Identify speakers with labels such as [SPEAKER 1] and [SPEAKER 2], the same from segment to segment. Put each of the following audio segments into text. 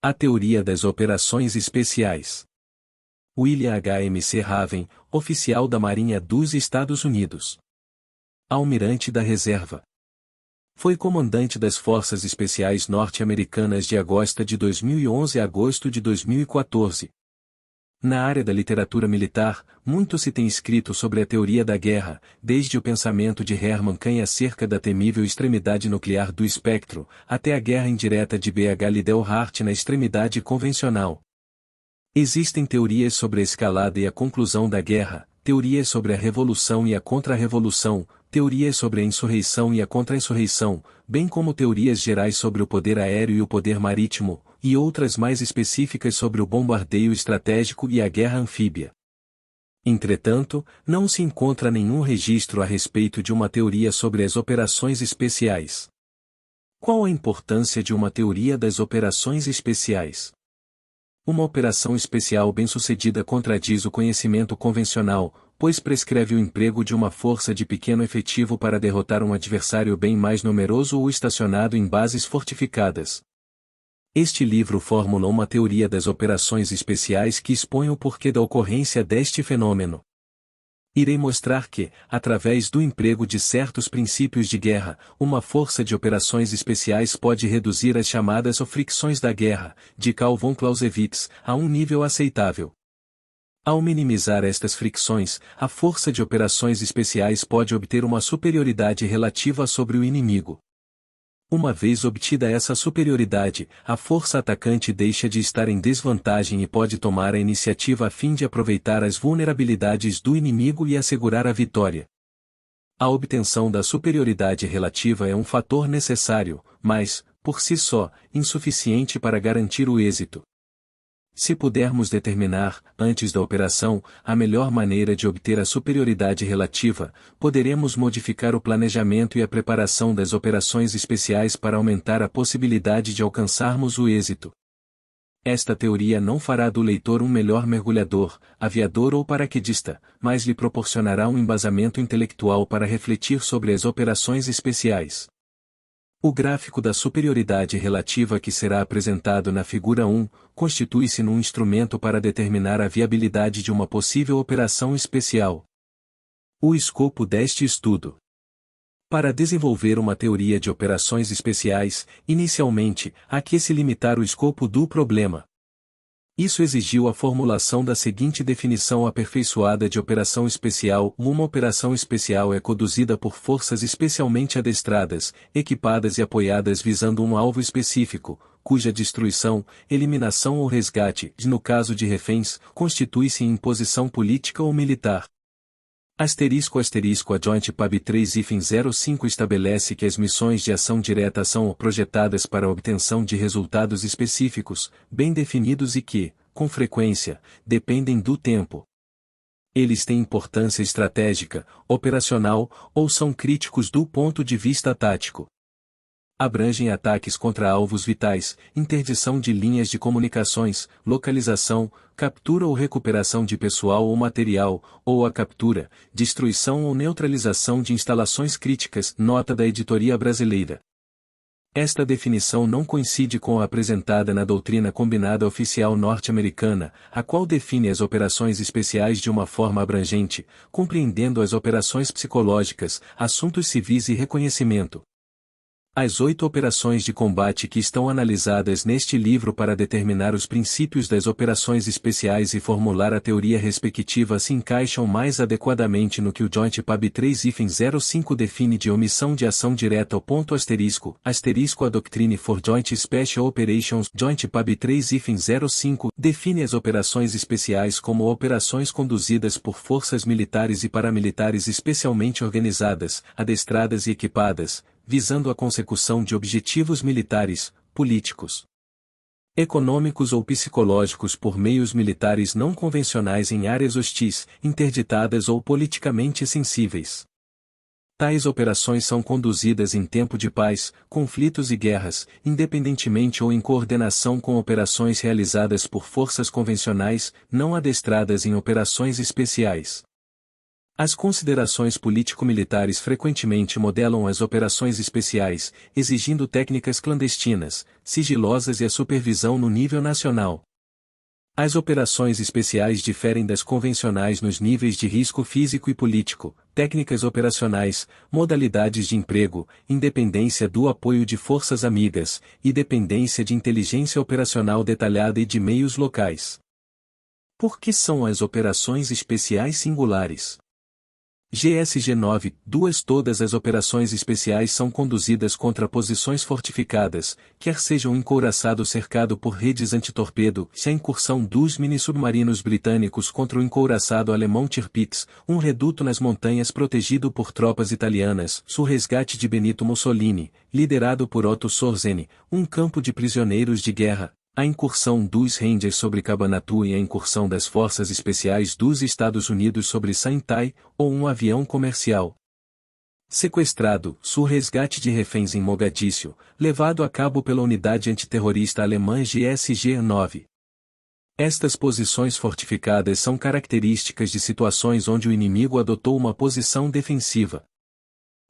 [SPEAKER 1] A teoria das operações especiais. William H. McRaven, oficial da Marinha dos Estados Unidos. Almirante da Reserva. Foi comandante das Forças Especiais Norte-Americanas de agosto de 2011 a agosto de 2014. Na área da literatura militar, muito se tem escrito sobre a teoria da guerra, desde o pensamento de Hermann Cain acerca da temível extremidade nuclear do espectro, até a guerra indireta de B.H. Liddell Hart na extremidade convencional. Existem teorias sobre a escalada e a conclusão da guerra, teorias sobre a revolução e a contra-revolução, teorias sobre a insurreição e a contra-insurreição, bem como teorias gerais sobre o poder aéreo e o poder marítimo, e outras mais específicas sobre o bombardeio estratégico e a guerra anfíbia. Entretanto, não se encontra nenhum registro a respeito de uma teoria sobre as operações especiais. Qual a importância de uma teoria das operações especiais? Uma operação especial bem-sucedida contradiz o conhecimento convencional, pois prescreve o emprego de uma força de pequeno efetivo para derrotar um adversário bem mais numeroso ou estacionado em bases fortificadas. Este livro formula uma teoria das operações especiais que expõe o porquê da ocorrência deste fenômeno. Irei mostrar que, através do emprego de certos princípios de guerra, uma força de operações especiais pode reduzir as chamadas fricções da guerra, de Karl von Clausewitz, a um nível aceitável. Ao minimizar estas fricções, a força de operações especiais pode obter uma superioridade relativa sobre o inimigo. Uma vez obtida essa superioridade, a força atacante deixa de estar em desvantagem e pode tomar a iniciativa a fim de aproveitar as vulnerabilidades do inimigo e assegurar a vitória. A obtenção da superioridade relativa é um fator necessário, mas, por si só, insuficiente para garantir o êxito. Se pudermos determinar, antes da operação, a melhor maneira de obter a superioridade relativa, poderemos modificar o planejamento e a preparação das operações especiais para aumentar a possibilidade de alcançarmos o êxito. Esta teoria não fará do leitor um melhor mergulhador, aviador ou paraquedista, mas lhe proporcionará um embasamento intelectual para refletir sobre as operações especiais. O gráfico da superioridade relativa que será apresentado na figura 1, constitui-se num instrumento para determinar a viabilidade de uma possível operação especial. O escopo deste estudo. Para desenvolver uma teoria de operações especiais, inicialmente, há que se limitar o escopo do problema. Isso exigiu a formulação da seguinte definição aperfeiçoada de operação especial: uma operação especial é conduzida por forças especialmente adestradas, equipadas e apoiadas visando um alvo específico, cuja destruição, eliminação ou resgate, no caso de reféns, constitui-se em imposição política ou militar. *** A Joint PAB 3-05 estabelece que as missões de ação direta são projetadas para a obtenção de resultados específicos, bem definidos e que, com frequência, dependem do tempo. Eles têm importância estratégica, operacional, ou são críticos do ponto de vista tático. Abrangem ataques contra alvos vitais, interdição de linhas de comunicações, localização, captura ou recuperação de pessoal ou material, ou a captura, destruição ou neutralização de instalações críticas. Nota da Editoria Brasileira. Esta definição não coincide com a apresentada na doutrina combinada oficial norte-americana, a qual define as operações especiais de uma forma abrangente, compreendendo as operações psicológicas, assuntos civis e reconhecimento. As 8 operações de combate que estão analisadas neste livro para determinar os princípios das operações especiais e formular a teoria respectiva se encaixam mais adequadamente no que o Joint PAB 3-05 define de omissão de ação direta. A Doctrine for Joint Special Operations Joint PAB 3-05 define as operações especiais como operações conduzidas por forças militares e paramilitares especialmente organizadas, adestradas e equipadas, visando a consecução de objetivos militares, políticos, econômicos ou psicológicos por meios militares não convencionais em áreas hostis, interditadas ou politicamente sensíveis. Tais operações são conduzidas em tempo de paz, conflitos e guerras, independentemente ou em coordenação com operações realizadas por forças convencionais, não adestradas em operações especiais. As considerações político-militares frequentemente modelam as operações especiais, exigindo técnicas clandestinas, sigilosas e a supervisão no nível nacional. As operações especiais diferem das convencionais nos níveis de risco físico e político, técnicas operacionais, modalidades de emprego, independência do apoio de forças amigas, e dependência de inteligência operacional detalhada e de meios locais. Por que são as operações especiais singulares? GSG-9, todas as operações especiais são conduzidas contra posições fortificadas, quer seja um encouraçado cercado por redes antitorpedo, se a incursão dos mini-submarinos britânicos contra o encouraçado alemão Tirpitz, um reduto nas montanhas protegido por tropas italianas, o resgate de Benito Mussolini, liderado por Otto Sorzeni, um campo de prisioneiros de guerra, a incursão dos Rangers sobre Cabanatu e a incursão das Forças Especiais dos Estados Unidos sobre Saintai, ou um avião comercial sequestrado, o resgate de reféns em Mogadíscio, levado a cabo pela unidade antiterrorista alemã GSG-9. Estas posições fortificadas são características de situações onde o inimigo adotou uma posição defensiva.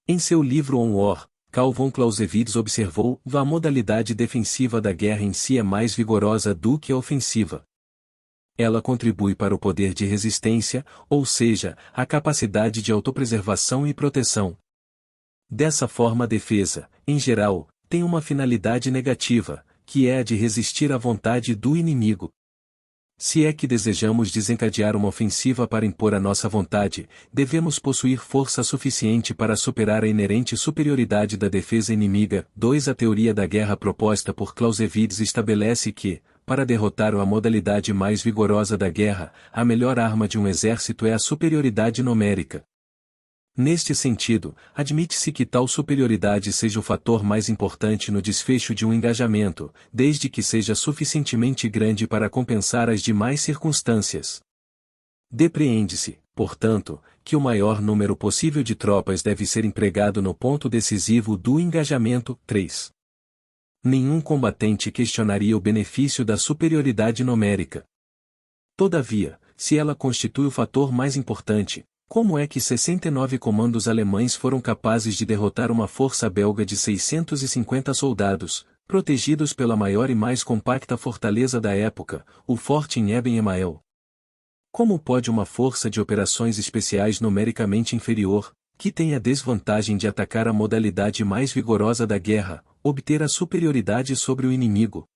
[SPEAKER 1] Em seu livro On War, Karl von Clausewitz observou: a modalidade defensiva da guerra em si é mais vigorosa do que a ofensiva. Ela contribui para o poder de resistência, ou seja, a capacidade de autopreservação e proteção. Dessa forma a defesa, em geral, tem uma finalidade negativa, que é a de resistir à vontade do inimigo. Se é que desejamos desencadear uma ofensiva para impor a nossa vontade, devemos possuir força suficiente para superar a inerente superioridade da defesa inimiga. 2. A teoria da guerra proposta por Clausewitz estabelece que, para derrotar a modalidade mais vigorosa da guerra, a melhor arma de um exército é a superioridade numérica. Neste sentido, admite-se que tal superioridade seja o fator mais importante no desfecho de um engajamento, desde que seja suficientemente grande para compensar as demais circunstâncias. Depreende-se, portanto, que o maior número possível de tropas deve ser empregado no ponto decisivo do engajamento. 3. Nenhum combatente questionaria o benefício da superioridade numérica. Todavia, se ela constitui o fator mais importante, como é que 69 comandos alemães foram capazes de derrotar uma força belga de 650 soldados, protegidos pela maior e mais compacta fortaleza da época, o Forte em Eben-Emael? Como pode uma força de operações especiais numericamente inferior, que tem a desvantagem de atacar a modalidade mais vigorosa da guerra, obter a superioridade sobre o inimigo?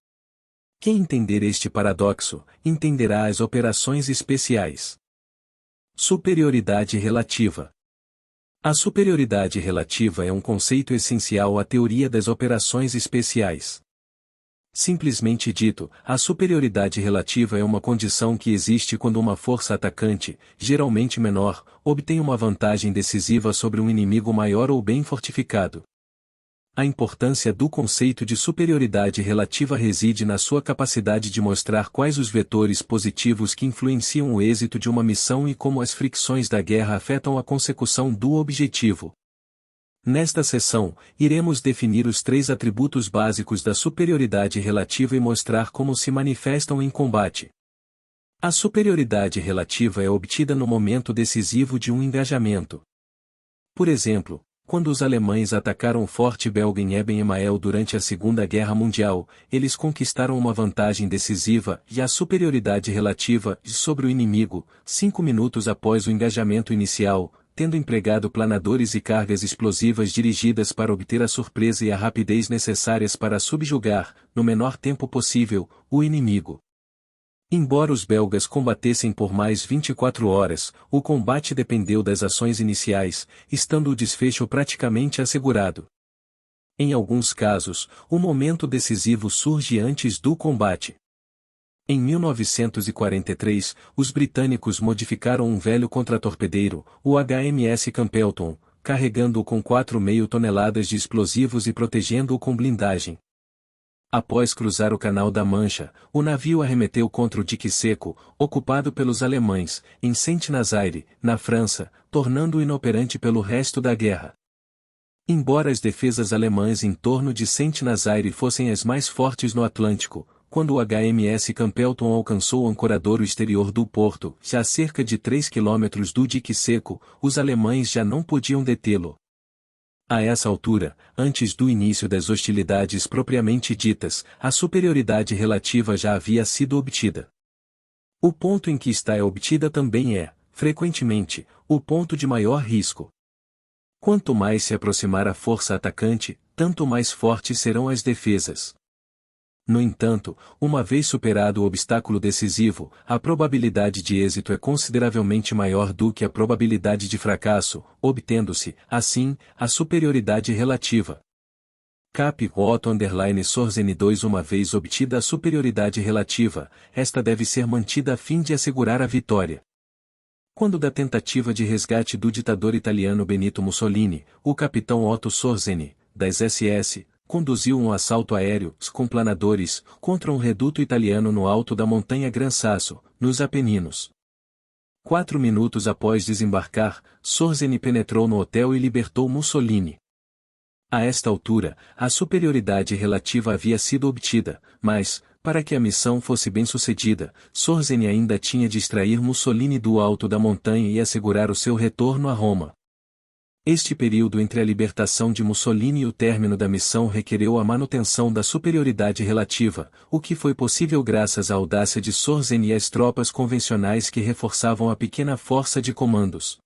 [SPEAKER 1] Quem entender este paradoxo, entenderá as operações especiais. Superioridade relativa. A superioridade relativa é um conceito essencial à teoria das operações especiais. Simplesmente dito, a superioridade relativa é uma condição que existe quando uma força atacante, geralmente menor, obtém uma vantagem decisiva sobre um inimigo maior ou bem fortificado. A importância do conceito de superioridade relativa reside na sua capacidade de mostrar quais os vetores positivos que influenciam o êxito de uma missão e como as fricções da guerra afetam a consecução do objetivo. Nesta seção, iremos definir os 3 atributos básicos da superioridade relativa e mostrar como se manifestam em combate. A superioridade relativa é obtida no momento decisivo de um engajamento. Por exemplo, quando os alemães atacaram o forte belga em Eben-Emael durante a Segunda Guerra Mundial, eles conquistaram uma vantagem decisiva e a superioridade relativa sobre o inimigo, 5 minutos após o engajamento inicial, tendo empregado planadores e cargas explosivas dirigidas para obter a surpresa e a rapidez necessárias para subjugar, no menor tempo possível, o inimigo. Embora os belgas combatessem por mais 24 horas, o combate dependeu das ações iniciais, estando o desfecho praticamente assegurado. Em alguns casos, o momento decisivo surge antes do combate. Em 1943, os britânicos modificaram um velho contratorpedeiro, o HMS Campbellton, carregando-o com 4,5 toneladas de explosivos e protegendo-o com blindagem. Após cruzar o Canal da Mancha, o navio arremeteu contra o dique seco, ocupado pelos alemães, em Saint-Nazaire, na França, tornando-o inoperante pelo resto da guerra. Embora as defesas alemãs em torno de Saint-Nazaire fossem as mais fortes no Atlântico, quando o HMS Campbellton alcançou o ancoradouro exterior do porto, já a cerca de 3 quilômetros do dique seco, os alemães já não podiam detê-lo. A essa altura, antes do início das hostilidades propriamente ditas, a superioridade relativa já havia sido obtida. O ponto em que está é obtida também é, frequentemente, o ponto de maior risco. Quanto mais se aproximar a força atacante, tanto mais fortes serão as defesas. No entanto, uma vez superado o obstáculo decisivo, a probabilidade de êxito é consideravelmente maior do que a probabilidade de fracasso, obtendo-se, assim, a superioridade relativa. Cap. Otto Sorzeni 2. Uma vez obtida a superioridade relativa, esta deve ser mantida a fim de assegurar a vitória. Quando da tentativa de resgate do ditador italiano Benito Mussolini, o capitão Otto Sorzeni, das SS, conduziu um assalto aéreo, com planadores, contra um reduto italiano no alto da montanha Gran Sasso, nos Apeninos. 4 minutos após desembarcar, Sorzeni penetrou no hotel e libertou Mussolini. A esta altura, a superioridade relativa havia sido obtida, mas, para que a missão fosse bem-sucedida, Sorzeni ainda tinha de extrair Mussolini do alto da montanha e assegurar o seu retorno a Roma. Este período entre a libertação de Mussolini e o término da missão requereu a manutenção da superioridade relativa, o que foi possível graças à audácia de Sorzeni e às tropas convencionais que reforçavam a pequena força de comandos.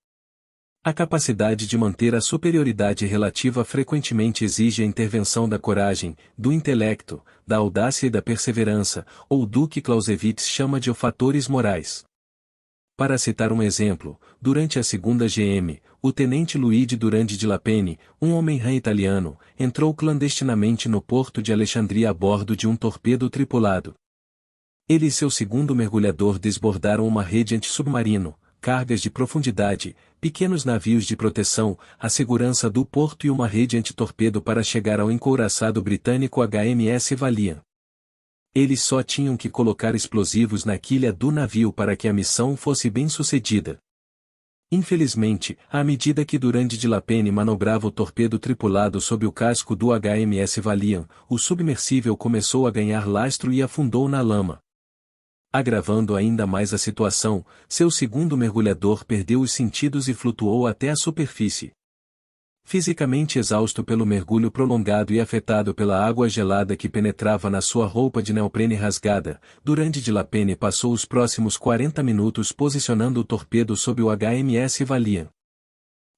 [SPEAKER 1] A capacidade de manter a superioridade relativa frequentemente exige a intervenção da coragem, do intelecto, da audácia e da perseverança, ou do que Clausewitz chama de fatores morais. Para citar um exemplo, durante a segunda GM, o tenente Luigi Durandi de Lapene, um homem-rã italiano, entrou clandestinamente no porto de Alexandria a bordo de um torpedo tripulado. Ele e seu segundo mergulhador desbordaram uma rede antissubmarino, cargas de profundidade, pequenos navios de proteção, a segurança do porto e uma rede antitorpedo para chegar ao encouraçado britânico HMS Valiant. Eles só tinham que colocar explosivos na quilha do navio para que a missão fosse bem-sucedida. Infelizmente, à medida que Durandi de Lapene manobrava o torpedo tripulado sob o casco do HMS Valiant, o submersível começou a ganhar lastro e afundou na lama. Agravando ainda mais a situação, seu segundo mergulhador perdeu os sentidos e flutuou até a superfície. Fisicamente exausto pelo mergulho prolongado e afetado pela água gelada que penetrava na sua roupa de neoprene rasgada, Durandi de Lapene passou os próximos 40 minutos posicionando o torpedo sob o HMS Valiant.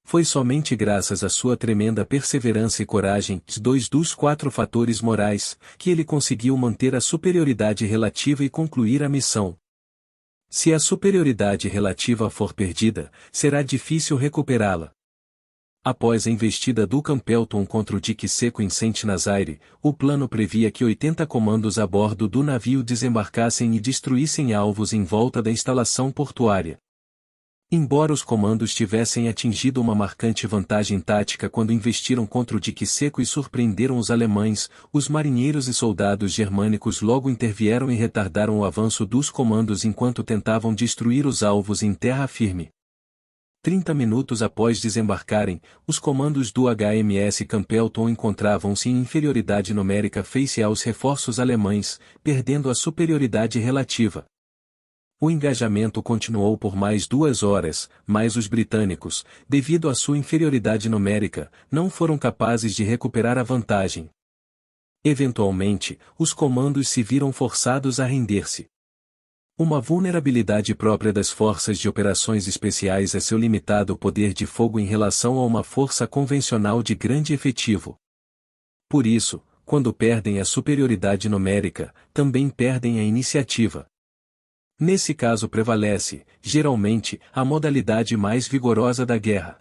[SPEAKER 1] Foi somente graças à sua tremenda perseverança e coragem, 2 dos 4 fatores morais, que ele conseguiu manter a superioridade relativa e concluir a missão. Se a superioridade relativa for perdida, será difícil recuperá-la. Após a investida do Campbellton contra o dique seco em Saint-Nazaire, o plano previa que 80 comandos a bordo do navio desembarcassem e destruíssem alvos em volta da instalação portuária. Embora os comandos tivessem atingido uma marcante vantagem tática quando investiram contra o dique seco e surpreenderam os alemães, os marinheiros e soldados germânicos logo intervieram e retardaram o avanço dos comandos enquanto tentavam destruir os alvos em terra firme. 30 minutos após desembarcarem, os comandos do HMS Campbellton encontravam-se em inferioridade numérica face aos reforços alemães, perdendo a superioridade relativa. O engajamento continuou por mais 2 horas, mas os britânicos, devido à sua inferioridade numérica, não foram capazes de recuperar a vantagem. Eventualmente, os comandos se viram forçados a render-se. Uma vulnerabilidade própria das forças de operações especiais é seu limitado poder de fogo em relação a uma força convencional de grande efetivo. Por isso, quando perdem a superioridade numérica, também perdem a iniciativa. Nesse caso prevalece, geralmente, a modalidade mais vigorosa da guerra.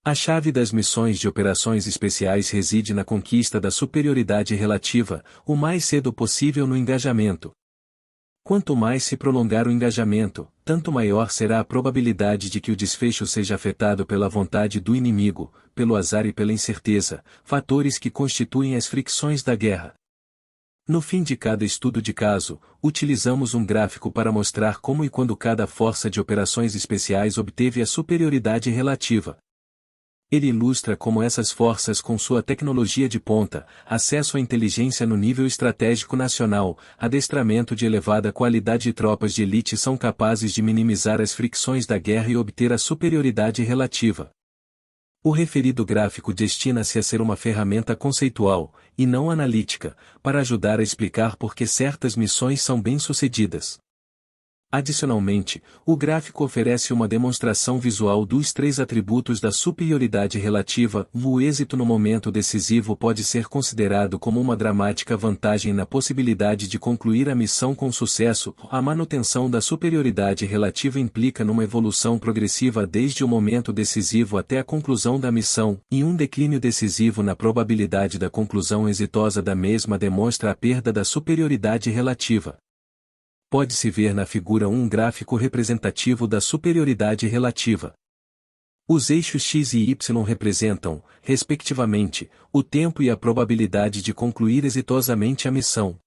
[SPEAKER 1] A chave das missões de operações especiais reside na conquista da superioridade relativa, o mais cedo possível no engajamento. Quanto mais se prolongar o engajamento, tanto maior será a probabilidade de que o desfecho seja afetado pela vontade do inimigo, pelo azar e pela incerteza, fatores que constituem as fricções da guerra. No fim de cada estudo de caso, utilizamos um gráfico para mostrar como e quando cada força de operações especiais obteve a superioridade relativa. Ele ilustra como essas forças com sua tecnologia de ponta, acesso à inteligência no nível estratégico nacional, adestramento de elevada qualidade e tropas de elite são capazes de minimizar as fricções da guerra e obter a superioridade relativa. O referido gráfico destina-se a ser uma ferramenta conceitual, e não analítica, para ajudar a explicar por que certas missões são bem-sucedidas. Adicionalmente, o gráfico oferece uma demonstração visual dos três atributos da superioridade relativa. O êxito no momento decisivo pode ser considerado como uma dramática vantagem na possibilidade de concluir a missão com sucesso. A manutenção da superioridade relativa implica numa evolução progressiva desde o momento decisivo até a conclusão da missão, e um declínio decisivo na probabilidade da conclusão exitosa da mesma demonstra a perda da superioridade relativa. Pode-se ver na figura um gráfico representativo da superioridade relativa. Os eixos x e y representam, respectivamente, o tempo e a probabilidade de concluir exitosamente a missão.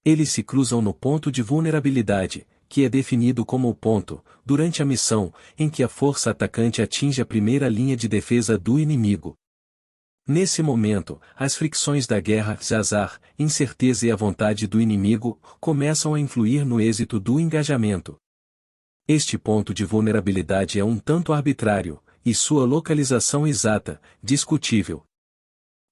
[SPEAKER 1] Eles se cruzam no ponto de vulnerabilidade, que é definido como o ponto, durante a missão, em que a força atacante atinge a primeira linha de defesa do inimigo. Nesse momento, as fricções da guerra, azar, incerteza e a vontade do inimigo, começam a influir no êxito do engajamento. Este ponto de vulnerabilidade é um tanto arbitrário, e sua localização exata, discutível.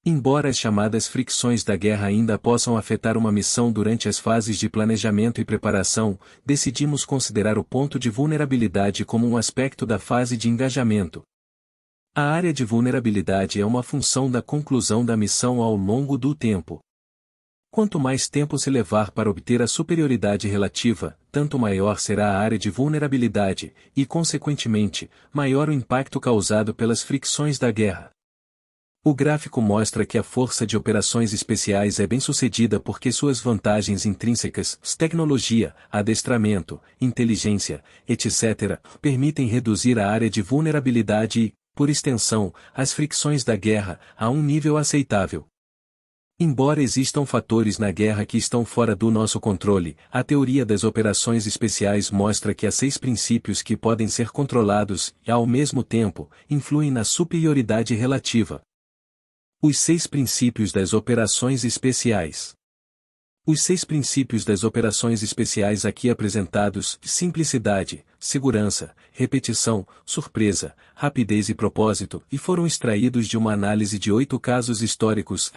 [SPEAKER 1] Embora as chamadas fricções da guerra ainda possam afetar uma missão durante as fases de planejamento e preparação, decidimos considerar o ponto de vulnerabilidade como um aspecto da fase de engajamento. A área de vulnerabilidade é uma função da conclusão da missão ao longo do tempo. Quanto mais tempo se levar para obter a superioridade relativa, tanto maior será a área de vulnerabilidade, e consequentemente, maior o impacto causado pelas fricções da guerra. O gráfico mostra que a força de operações especiais é bem-sucedida porque suas vantagens intrínsecas, tecnologia, adestramento, inteligência, etc., permitem reduzir a área de vulnerabilidade e, por extensão, as fricções da guerra, a um nível aceitável. Embora existam fatores na guerra que estão fora do nosso controle, a teoria das operações especiais mostra que há 6 princípios que podem ser controlados e, ao mesmo tempo, influem na superioridade relativa. Os 6 princípios das operações especiais. Os 6 princípios das operações especiais aqui apresentados: simplicidade, segurança, repetição, surpresa, rapidez e propósito, e foram extraídos de uma análise de 8 casos históricos.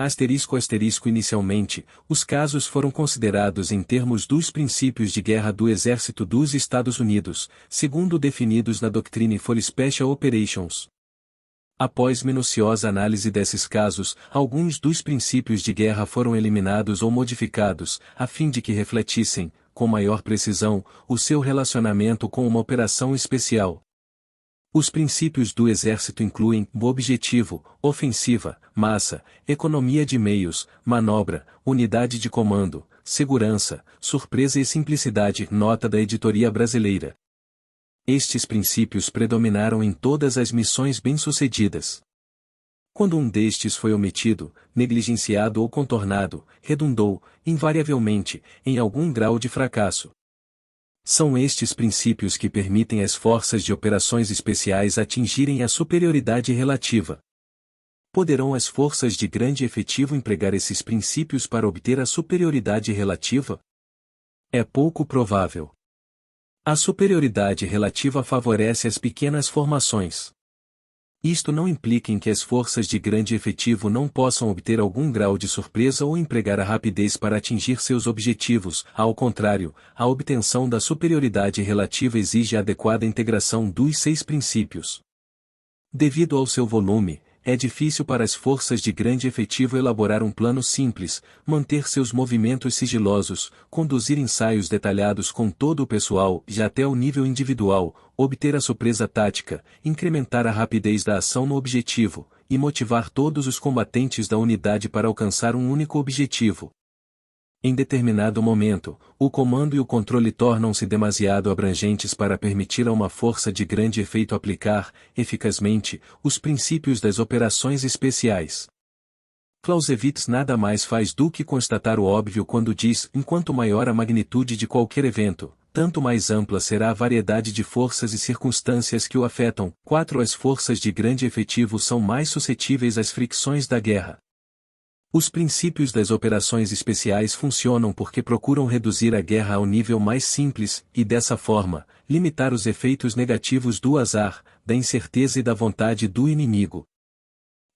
[SPEAKER 1] Inicialmente, os casos foram considerados em termos dos princípios de guerra do Exército dos Estados Unidos, segundo definidos na Doctrine for Special Operations. Após minuciosa análise desses casos, alguns dos princípios de guerra foram eliminados ou modificados, a fim de que refletissem, com maior precisão, o seu relacionamento com uma operação especial. Os princípios do Exército incluem objetivo, ofensiva, massa, economia de meios, manobra, unidade de comando, segurança, surpresa e simplicidade. Nota da editoria brasileira. Estes princípios predominaram em todas as missões bem-sucedidas. Quando um destes foi omitido, negligenciado ou contornado, redundou, invariavelmente, em algum grau de fracasso. São estes princípios que permitem às forças de operações especiais atingirem a superioridade relativa. Poderão as forças de grande efetivo empregar esses princípios para obter a superioridade relativa? É pouco provável. A superioridade relativa favorece as pequenas formações. Isto não implica em que as forças de grande efetivo não possam obter algum grau de surpresa ou empregar a rapidez para atingir seus objetivos. Ao contrário, a obtenção da superioridade relativa exige a adequada integração dos 6 princípios. Devido ao seu volume, é difícil para as forças de grande efetivo elaborar um plano simples, manter seus movimentos sigilosos, conduzir ensaios detalhados com todo o pessoal e até o nível individual, obter a surpresa tática, incrementar a rapidez da ação no objetivo, e motivar todos os combatentes da unidade para alcançar um único objetivo. Em determinado momento, o comando e o controle tornam-se demasiado abrangentes para permitir a uma força de grande efeito aplicar, eficazmente, os princípios das operações especiais. Clausewitz nada mais faz do que constatar o óbvio quando diz: enquanto maior a magnitude de qualquer evento, tanto mais ampla será a variedade de forças e circunstâncias que o afetam. 4. As forças de grande efetivo são mais suscetíveis às fricções da guerra. Os princípios das operações especiais funcionam porque procuram reduzir a guerra ao nível mais simples, e dessa forma, limitar os efeitos negativos do azar, da incerteza e da vontade do inimigo.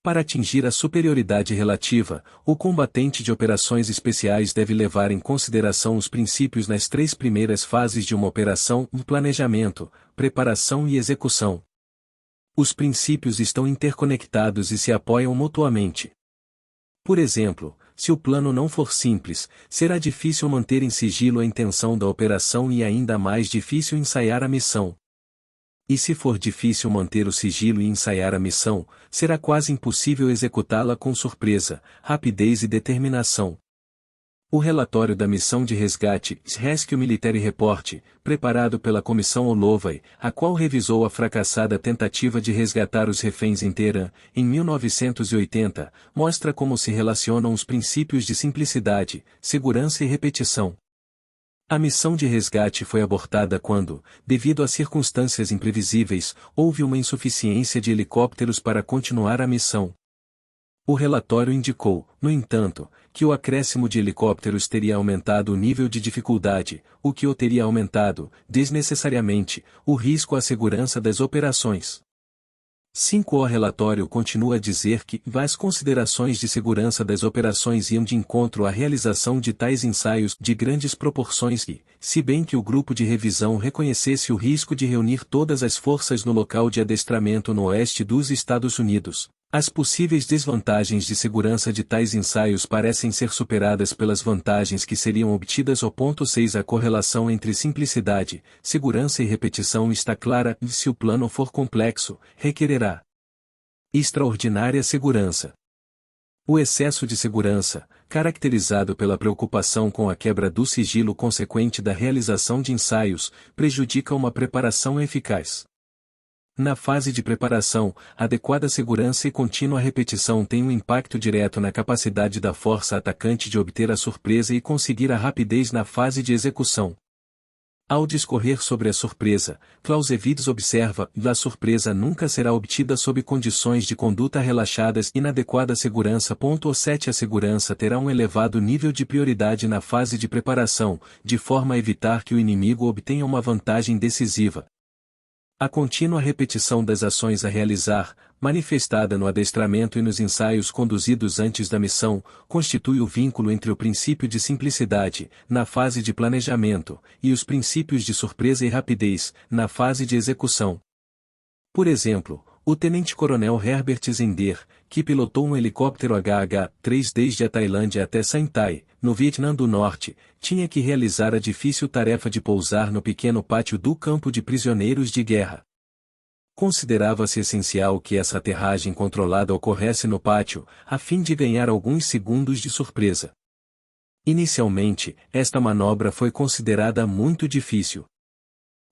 [SPEAKER 1] Para atingir a superioridade relativa, o combatente de operações especiais deve levar em consideração os princípios nas 3 primeiras fases de uma operação: planejamento, preparação e execução. Os princípios estão interconectados e se apoiam mutuamente. Por exemplo, se o plano não for simples, será difícil manter em sigilo a intenção da operação e ainda mais difícil ensaiar a missão. E se for difícil manter o sigilo e ensaiar a missão, será quase impossível executá-la com surpresa, rapidez e determinação. O relatório da missão de resgate, Rescue Military Report, preparado pela Comissão Holloway, a qual revisou a fracassada tentativa de resgatar os reféns em Teherã, em 1980, mostra como se relacionam os princípios de simplicidade, segurança e repetição. A missão de resgate foi abortada quando, devido a circunstâncias imprevisíveis, houve uma insuficiência de helicópteros para continuar a missão. O relatório indicou, no entanto, que o acréscimo de helicópteros teria aumentado o nível de dificuldade, o que o teria aumentado, desnecessariamente, o risco à segurança das operações. 5. O relatório continua a dizer que as considerações de segurança das operações iam de encontro à realização de tais ensaios de grandes proporções e, se bem que o grupo de revisão reconhecesse o risco de reunir todas as forças no local de adestramento no oeste dos Estados Unidos, as possíveis desvantagens de segurança de tais ensaios parecem ser superadas pelas vantagens que seriam obtidas. 6. A correlação entre simplicidade, segurança e repetição está clara, e se o plano for complexo, requererá extraordinária segurança. O excesso de segurança, caracterizado pela preocupação com a quebra do sigilo consequente da realização de ensaios, prejudica uma preparação eficaz. Na fase de preparação, adequada segurança e contínua repetição têm um impacto direto na capacidade da força atacante de obter a surpresa e conseguir a rapidez na fase de execução. Ao discorrer sobre a surpresa, Clausewitz observa: a surpresa nunca será obtida sob condições de conduta relaxadas e inadequada segurança. 7. A segurança terá um elevado nível de prioridade na fase de preparação, de forma a evitar que o inimigo obtenha uma vantagem decisiva. A contínua repetição das ações a realizar, manifestada no adestramento e nos ensaios conduzidos antes da missão, constitui o vínculo entre o princípio de simplicidade, na fase de planejamento, e os princípios de surpresa e rapidez, na fase de execução. Por exemplo, o tenente-coronel Herbert Zender, que pilotou um helicóptero HH-3 desde a Tailândia até Saitai, no Vietnã do Norte, tinha que realizar a difícil tarefa de pousar no pequeno pátio do campo de prisioneiros de guerra. Considerava-se essencial que essa aterragem controlada ocorresse no pátio, a fim de ganhar alguns segundos de surpresa. Inicialmente, esta manobra foi considerada muito difícil.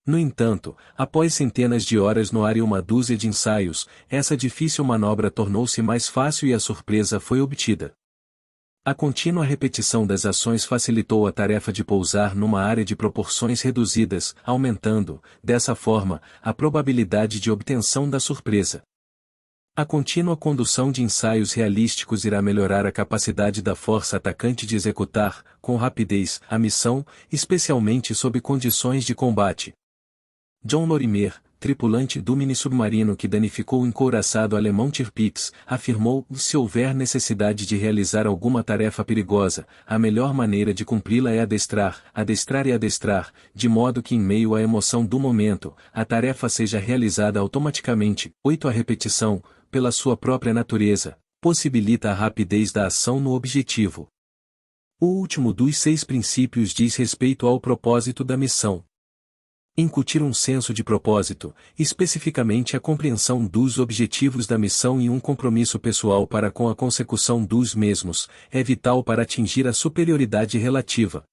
[SPEAKER 1] No entanto, após centenas de horas no ar e uma dúzia de ensaios, essa difícil manobra tornou-se mais fácil e a surpresa foi obtida. A contínua repetição das ações facilitou a tarefa de pousar numa área de proporções reduzidas, aumentando, dessa forma, a probabilidade de obtenção da surpresa. A contínua condução de ensaios realísticos irá melhorar a capacidade da força atacante de executar, com rapidez, a missão, especialmente sob condições de combate. John Lorimer, tripulante do mini-submarino que danificou o encouraçado alemão Tirpitz, afirmou: se houver necessidade de realizar alguma tarefa perigosa, a melhor maneira de cumpri-la é adestrar, adestrar e adestrar, de modo que em meio à emoção do momento, a tarefa seja realizada automaticamente. 8. A repetição, pela sua própria natureza, possibilita a rapidez da ação no objetivo. O último dos 6 princípios diz respeito ao propósito da missão. Incutir um senso de propósito, especificamente a compreensão dos objetivos da missão e um compromisso pessoal para com a consecução dos mesmos, é vital para atingir a superioridade relativa.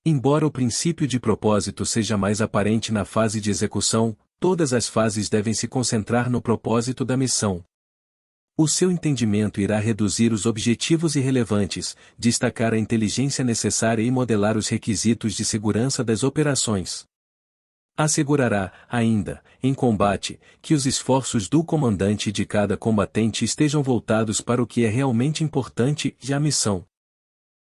[SPEAKER 1] Embora o princípio de propósito seja mais aparente na fase de execução, todas as fases devem se concentrar no propósito da missão. O seu entendimento irá reduzir os objetivos irrelevantes, destacar a inteligência necessária e modelar os requisitos de segurança das operações. Assegurará, ainda, em combate, que os esforços do comandante e de cada combatente estejam voltados para o que é realmente importante e a missão.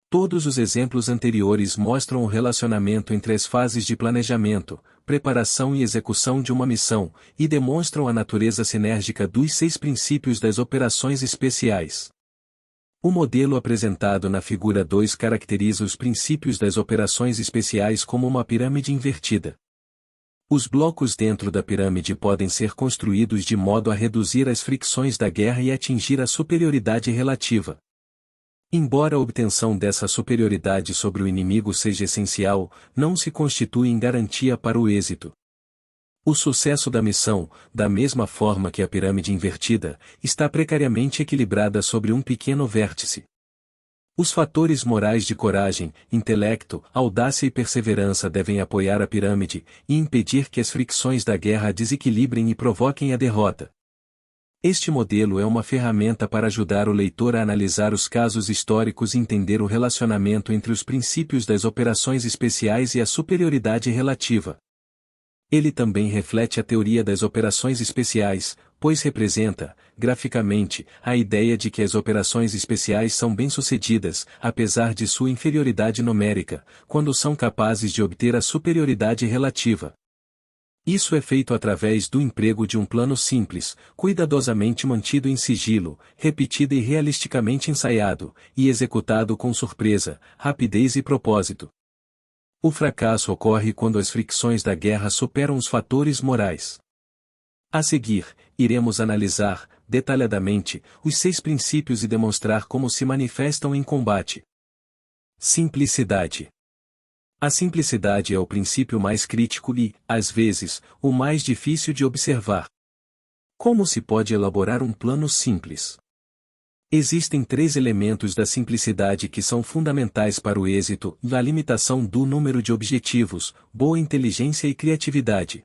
[SPEAKER 1] Todos os exemplos anteriores mostram o relacionamento entre as fases de planejamento, preparação e execução de uma missão, e demonstram a natureza sinérgica dos 6 princípios das operações especiais. O modelo apresentado na figura 2 caracteriza os princípios das operações especiais como uma pirâmide invertida. Os blocos dentro da pirâmide podem ser construídos de modo a reduzir as fricções da guerra e atingir a superioridade relativa. Embora a obtenção dessa superioridade sobre o inimigo seja essencial, não se constitui em garantia para o êxito. O sucesso da missão, da mesma forma que a pirâmide invertida, está precariamente equilibrada sobre um pequeno vértice. Os fatores morais de coragem, intelecto, audácia e perseverança devem apoiar a pirâmide e impedir que as fricções da guerra a desequilibrem e provoquem a derrota. Este modelo é uma ferramenta para ajudar o leitor a analisar os casos históricos e entender o relacionamento entre os princípios das operações especiais e a superioridade relativa. Ele também reflete a teoria das operações especiais, pois representa, graficamente, a ideia de que as operações especiais são bem-sucedidas, apesar de sua inferioridade numérica, quando são capazes de obter a superioridade relativa. Isso é feito através do emprego de um plano simples, cuidadosamente mantido em sigilo, repetido e realisticamente ensaiado, e executado com surpresa, rapidez e propósito. O fracasso ocorre quando as fricções da guerra superam os fatores morais. A seguir, iremos analisar, detalhadamente, os 6 princípios e demonstrar como se manifestam em combate. Simplicidade. A simplicidade é o princípio mais crítico e, às vezes, o mais difícil de observar. Como se pode elaborar um plano simples? Existem 3 elementos da simplicidade que são fundamentais para o êxito: a limitação do número de objetivos, boa inteligência e criatividade.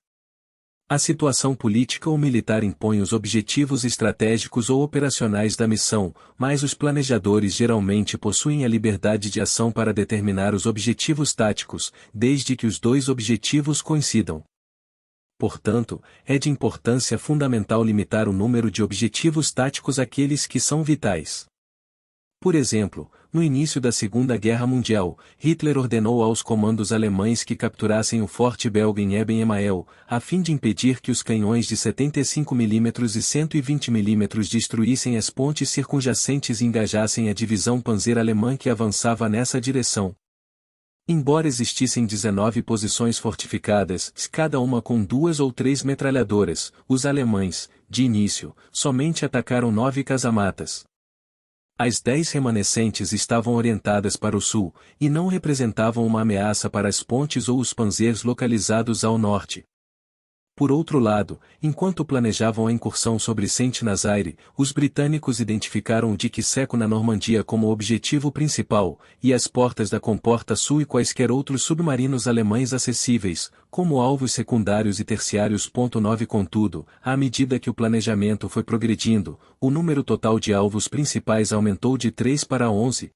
[SPEAKER 1] A situação política ou militar impõe os objetivos estratégicos ou operacionais da missão, mas os planejadores geralmente possuem a liberdade de ação para determinar os objetivos táticos, desde que os 2 objetivos coincidam. Portanto, é de importância fundamental limitar o número de objetivos táticos àqueles que são vitais. Por exemplo, no início da Segunda Guerra Mundial, Hitler ordenou aos comandos alemães que capturassem o forte belga em Eben-Emael, a fim de impedir que os canhões de 75 mm e 120 mm destruíssem as pontes circunjacentes e engajassem a divisão Panzer alemã que avançava nessa direção. Embora existissem 19 posições fortificadas, cada uma com 2 ou 3 metralhadoras, os alemães, de início, somente atacaram 9 casamatas. As 10 remanescentes estavam orientadas para o sul, e não representavam uma ameaça para as pontes ou os panzers localizados ao norte. Por outro lado, enquanto planejavam a incursão sobre Saint-Nazaire, os britânicos identificaram o dique seco na Normandia como objetivo principal, e as portas da comporta sul e quaisquer outros submarinos alemães acessíveis, como alvos secundários e terciários. 9 Contudo, à medida que o planejamento foi progredindo, o número total de alvos principais aumentou de 3 para 11.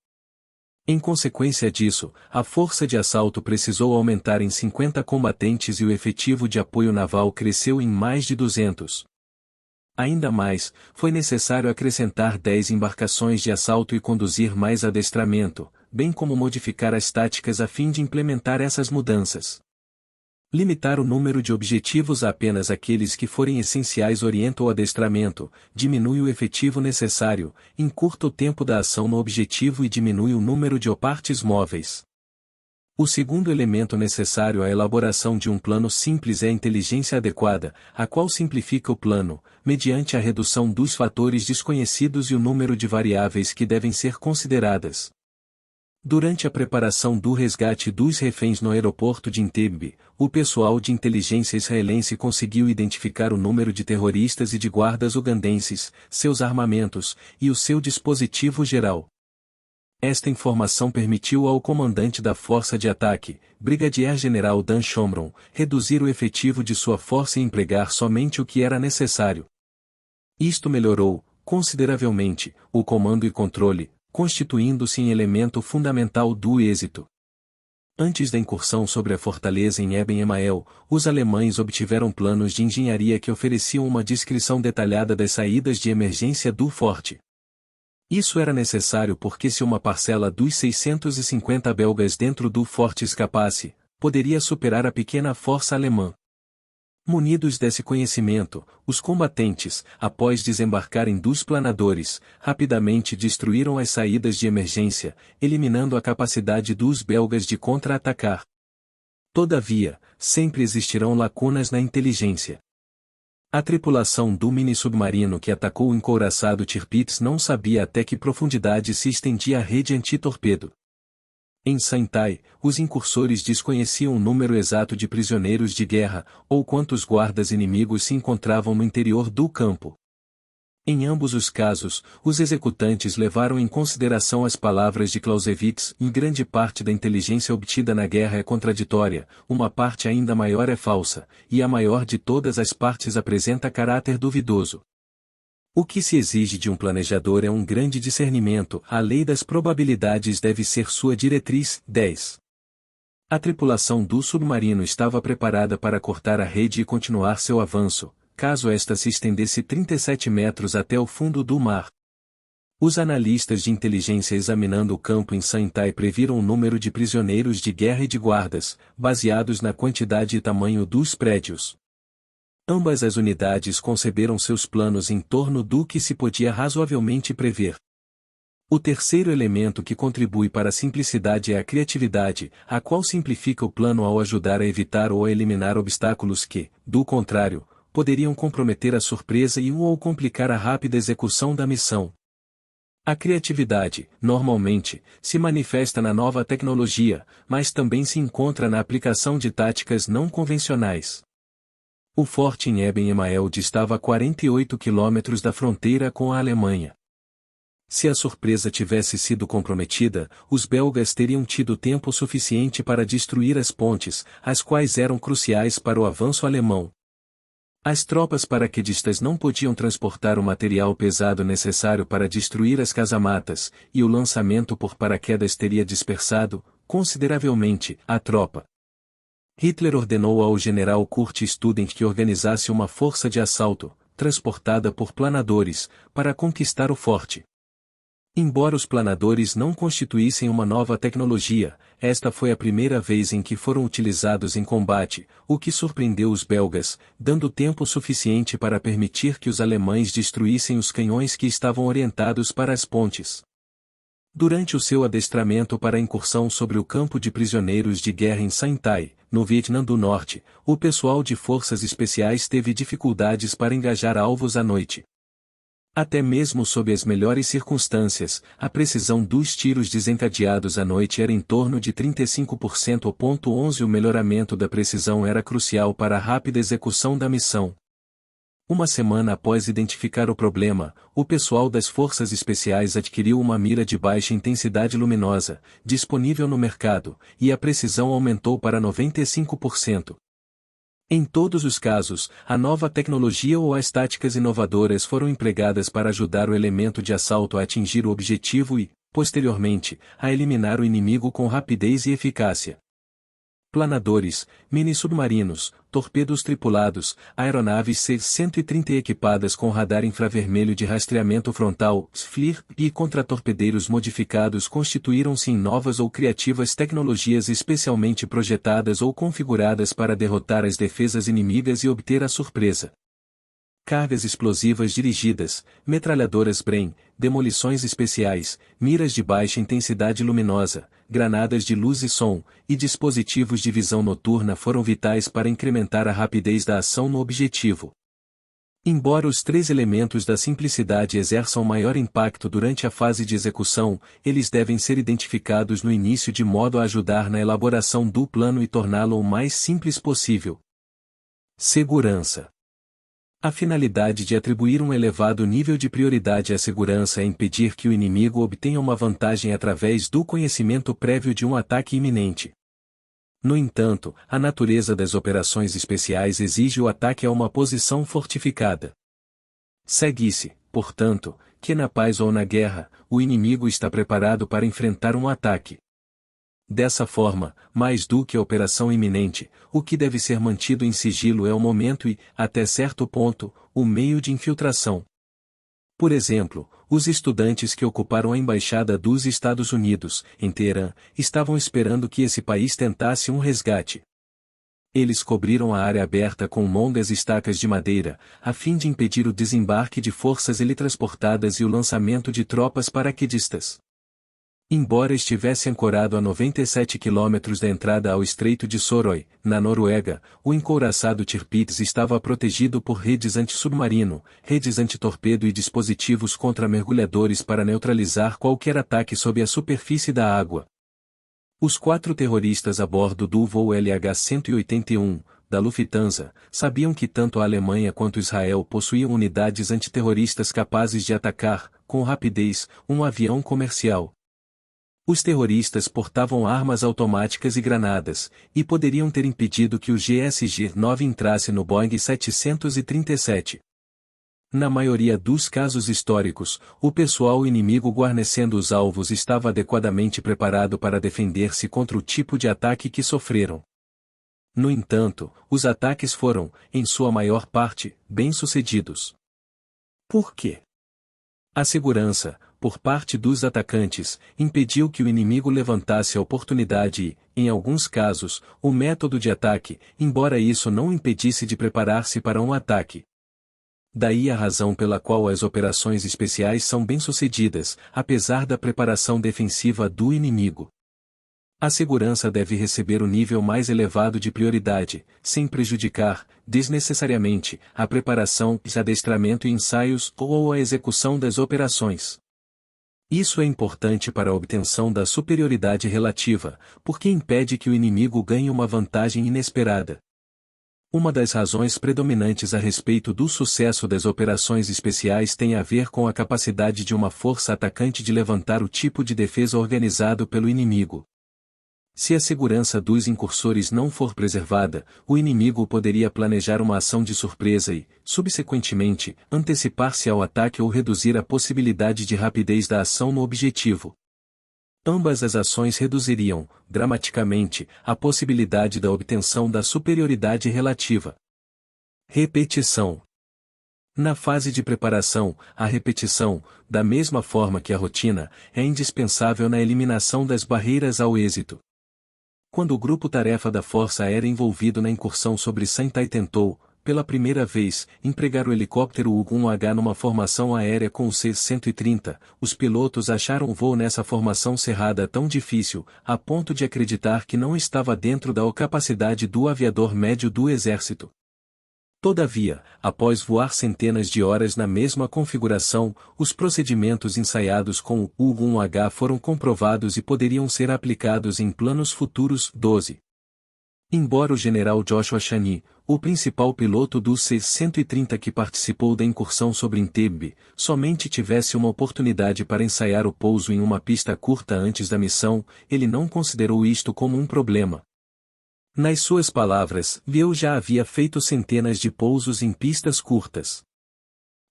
[SPEAKER 1] Em consequência disso, a força de assalto precisou aumentar em 50 combatentes e o efetivo de apoio naval cresceu em mais de 200. Ainda mais, foi necessário acrescentar 10 embarcações de assalto e conduzir mais adestramento, bem como modificar as táticas a fim de implementar essas mudanças. Limitar o número de objetivos a apenas aqueles que forem essenciais orienta o adestramento, diminui o efetivo necessário, encurta o tempo da ação no objetivo e diminui o número de partes móveis. O segundo elemento necessário à elaboração de um plano simples é a inteligência adequada, a qual simplifica o plano, mediante a redução dos fatores desconhecidos e o número de variáveis que devem ser consideradas. Durante a preparação do resgate dos reféns no aeroporto de Entebbe, o pessoal de inteligência israelense conseguiu identificar o número de terroristas e de guardas ugandenses, seus armamentos, e o seu dispositivo geral. Esta informação permitiu ao comandante da força de ataque, Brigadier-General Dan Shomron, reduzir o efetivo de sua força e empregar somente o que era necessário. Isto melhorou, consideravelmente, o comando e controle, constituindo-se em elemento fundamental do êxito. Antes da incursão sobre a fortaleza em Eben-Emael, os alemães obtiveram planos de engenharia que ofereciam uma descrição detalhada das saídas de emergência do forte. Isso era necessário porque se uma parcela dos 650 belgas dentro do forte escapasse, poderia superar a pequena força alemã. Munidos desse conhecimento, os combatentes, após desembarcarem dos planadores, rapidamente destruíram as saídas de emergência, eliminando a capacidade dos belgas de contra-atacar. Todavia, sempre existirão lacunas na inteligência. A tripulação do mini-submarino que atacou o encouraçado Tirpitz não sabia até que profundidade se estendia a rede antitorpedo. Em Santai, os incursores desconheciam o número exato de prisioneiros de guerra, ou quantos guardas inimigos se encontravam no interior do campo. Em ambos os casos, os executantes levaram em consideração as palavras de Clausewitz, e grande parte da inteligência obtida na guerra é contraditória, uma parte ainda maior é falsa, e a maior de todas as partes apresenta caráter duvidoso. O que se exige de um planejador é um grande discernimento, a lei das probabilidades deve ser sua diretriz. 10. A tripulação do submarino estava preparada para cortar a rede e continuar seu avanço, caso esta se estendesse 37 metros até o fundo do mar. Os analistas de inteligência examinando o campo em Santai previram o número de prisioneiros de guerra e de guardas, baseados na quantidade e tamanho dos prédios. Ambas as unidades conceberam seus planos em torno do que se podia razoavelmente prever. O terceiro elemento que contribui para a simplicidade é a criatividade, a qual simplifica o plano ao ajudar a evitar ou a eliminar obstáculos que, do contrário, poderiam comprometer a surpresa ou complicar a rápida execução da missão. A criatividade, normalmente, se manifesta na nova tecnologia, mas também se encontra na aplicação de táticas não convencionais. O forte em Eben-Emael distava a 48 quilômetros da fronteira com a Alemanha. Se a surpresa tivesse sido comprometida, os belgas teriam tido tempo suficiente para destruir as pontes, as quais eram cruciais para o avanço alemão. As tropas paraquedistas não podiam transportar o material pesado necessário para destruir as casamatas, e o lançamento por paraquedas teria dispersado, consideravelmente, a tropa. Hitler ordenou ao general Kurt Student que organizasse uma força de assalto, transportada por planadores, para conquistar o forte. Embora os planadores não constituíssem uma nova tecnologia, esta foi a primeira vez em que foram utilizados em combate, o que surpreendeu os belgas, dando tempo suficiente para permitir que os alemães destruíssem os canhões que estavam orientados para as pontes. Durante o seu adestramento para a incursão sobre o campo de prisioneiros de guerra em Santai, no Vietnã do Norte, o pessoal de forças especiais teve dificuldades para engajar alvos à noite. Até mesmo sob as melhores circunstâncias, a precisão dos tiros desencadeados à noite era em torno de 35%. 11 O melhoramento da precisão era crucial para a rápida execução da missão. Uma semana após identificar o problema, o pessoal das forças especiais adquiriu uma mira de baixa intensidade luminosa, disponível no mercado, e a precisão aumentou para 95%. Em todos os casos, a nova tecnologia ou as táticas inovadoras foram empregadas para ajudar o elemento de assalto a atingir o objetivo e, posteriormente, a eliminar o inimigo com rapidez e eficácia. Planadores, mini-submarinos, torpedos tripulados, aeronaves C-130 equipadas com radar infravermelho de rastreamento frontal, FLIR, e contratorpedeiros modificados constituíram-se em novas ou criativas tecnologias especialmente projetadas ou configuradas para derrotar as defesas inimigas e obter a surpresa. Cargas explosivas dirigidas, metralhadoras Bren, demolições especiais, miras de baixa intensidade luminosa, granadas de luz e som, e dispositivos de visão noturna foram vitais para incrementar a rapidez da ação no objetivo. Embora os três elementos da simplicidade exerçam maior impacto durante a fase de execução, eles devem ser identificados no início de modo a ajudar na elaboração do plano e torná-lo o mais simples possível. Segurança. A finalidade de atribuir um elevado nível de prioridade à segurança é impedir que o inimigo obtenha uma vantagem através do conhecimento prévio de um ataque iminente. No entanto, a natureza das operações especiais exige o ataque a uma posição fortificada. Segue-se, portanto, que na paz ou na guerra, o inimigo está preparado para enfrentar um ataque. Dessa forma, mais do que a operação iminente, o que deve ser mantido em sigilo é o momento e, até certo ponto, o meio de infiltração. Por exemplo, os estudantes que ocuparam a embaixada dos Estados Unidos, em Teherã, estavam esperando que esse país tentasse um resgate. Eles cobriram a área aberta com longas estacas de madeira, a fim de impedir o desembarque de forças teletransportadas e o lançamento de tropas paraquedistas. Embora estivesse ancorado a 97 quilômetros da entrada ao Estreito de Soroi, na Noruega, o encouraçado Tirpitz estava protegido por redes antissubmarino, redes antitorpedo e dispositivos contra-mergulhadores para neutralizar qualquer ataque sob a superfície da água. Os 4 terroristas a bordo do voo LH-181, da Lufthansa, sabiam que tanto a Alemanha quanto Israel possuíam unidades antiterroristas capazes de atacar, com rapidez, um avião comercial. Os terroristas portavam armas automáticas e granadas, e poderiam ter impedido que o GSG-9 entrasse no Boeing 737. Na maioria dos casos históricos, o pessoal inimigo guarnecendo os alvos estava adequadamente preparado para defender-se contra o tipo de ataque que sofreram. No entanto, os ataques foram, em sua maior parte, bem-sucedidos. Por quê? A segurança, por parte dos atacantes, impediu que o inimigo levantasse a oportunidade e, em alguns casos, o método de ataque, embora isso não impedisse de preparar-se para um ataque. Daí a razão pela qual as operações especiais são bem-sucedidas, apesar da preparação defensiva do inimigo. A segurança deve receber o nível mais elevado de prioridade, sem prejudicar, desnecessariamente, a preparação, adestramento e ensaios ou a execução das operações. Isso é importante para a obtenção da superioridade relativa, porque impede que o inimigo ganhe uma vantagem inesperada. Uma das razões predominantes a respeito do sucesso das operações especiais tem a ver com a capacidade de uma força atacante de levantar o tipo de defesa organizado pelo inimigo. Se a segurança dos incursores não for preservada, o inimigo poderia planejar uma ação de surpresa e, subsequentemente, antecipar-se ao ataque ou reduzir a possibilidade de rapidez da ação no objetivo. Ambas as ações reduziriam, dramaticamente, a possibilidade da obtenção da superioridade relativa. Repetição. Na fase de preparação, a repetição, da mesma forma que a rotina, é indispensável na eliminação das barreiras ao êxito. Quando o grupo-tarefa da Força Aérea envolvido na incursão sobre Santai tentou, pela primeira vez, empregar o helicóptero U-1H numa formação aérea com o C-130, os pilotos acharam o voo nessa formação cerrada tão difícil, a ponto de acreditar que não estava dentro da capacidade do aviador médio do Exército. Todavia, após voar centenas de horas na mesma configuração, os procedimentos ensaiados com o U-1H foram comprovados e poderiam ser aplicados em planos futuros. 12. Embora o general Joshua Chani, o principal piloto do C-130 que participou da incursão sobre Entebbe, somente tivesse uma oportunidade para ensaiar o pouso em uma pista curta antes da missão, ele não considerou isto como um problema. Nas suas palavras, eu já havia feito centenas de pousos em pistas curtas.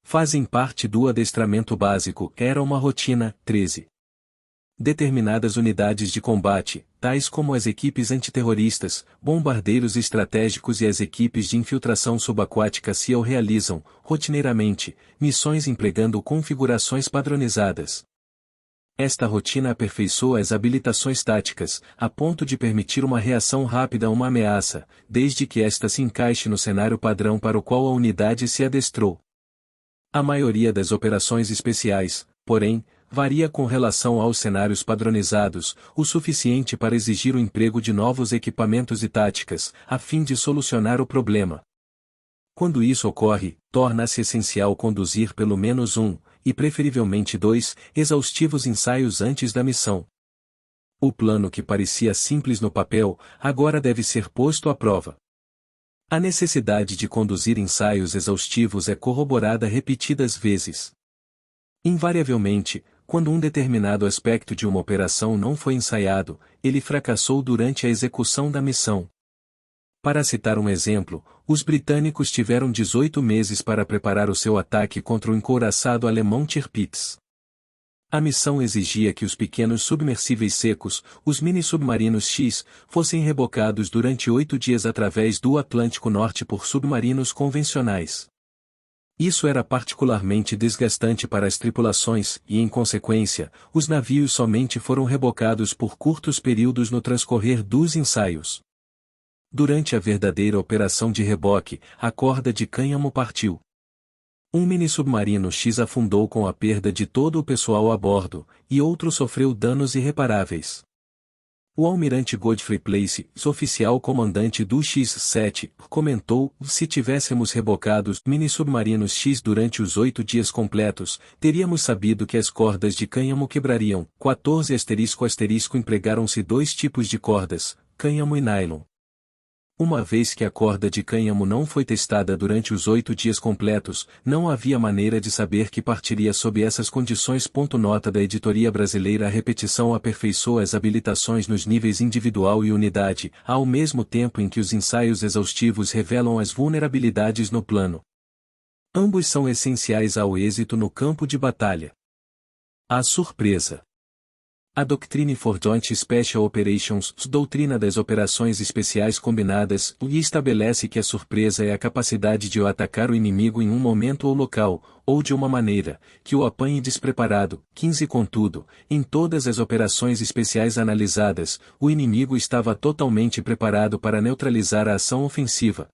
[SPEAKER 1] Fazem parte do adestramento básico, era uma rotina. 13. Determinadas unidades de combate, tais como as equipes antiterroristas, bombardeiros estratégicos e as equipes de infiltração subaquática SEAL realizam, rotineiramente, missões empregando configurações padronizadas. Esta rotina aperfeiçoa as habilitações táticas, a ponto de permitir uma reação rápida a uma ameaça, desde que esta se encaixe no cenário padrão para o qual a unidade se adestrou. A maioria das operações especiais, porém, varia com relação aos cenários padronizados, o suficiente para exigir o emprego de novos equipamentos e táticas, a fim de solucionar o problema. Quando isso ocorre, torna-se essencial conduzir pelo menos um, e preferivelmente 2, exaustivos ensaios antes da missão. O plano que parecia simples no papel, agora deve ser posto à prova. A necessidade de conduzir ensaios exaustivos é corroborada repetidas vezes. Invariavelmente, quando um determinado aspecto de uma operação não foi ensaiado, ele fracassou durante a execução da missão. Para citar um exemplo, os britânicos tiveram 18 meses para preparar o seu ataque contra o encouraçado alemão Tirpitz. A missão exigia que os pequenos submersíveis secos, os mini-submarinos X, fossem rebocados durante 8 dias através do Atlântico Norte por submarinos convencionais. Isso era particularmente desgastante para as tripulações e, em consequência, os navios somente foram rebocados por curtos períodos no transcorrer dos ensaios. Durante a verdadeira operação de reboque, a corda de cânhamo partiu. Um mini-submarino X afundou com a perda de todo o pessoal a bordo, e outro sofreu danos irreparáveis. O almirante Godfrey Place, oficial comandante do X-7, comentou: se tivéssemos rebocados mini-submarinos X durante os 8 dias completos, teríamos sabido que as cordas de cânhamo quebrariam. 14 empregaram-se 2 tipos de cordas, cânhamo e nylon. Uma vez que a corda de cânhamo não foi testada durante os 8 dias completos, não havia maneira de saber que partiria sob essas condições. Nota da editoria brasileira: a repetição aperfeiçoa as habilitações nos níveis individual e unidade, ao mesmo tempo em que os ensaios exaustivos revelam as vulnerabilidades no plano. Ambos são essenciais ao êxito no campo de batalha. A surpresa. A Doctrine for Joint Special Operations, doutrina das operações especiais combinadas, estabelece que a surpresa é a capacidade de atacar o inimigo em um momento ou local, ou de uma maneira, que o apanhe despreparado. 15 Contudo, em todas as operações especiais analisadas, o inimigo estava totalmente preparado para neutralizar a ação ofensiva.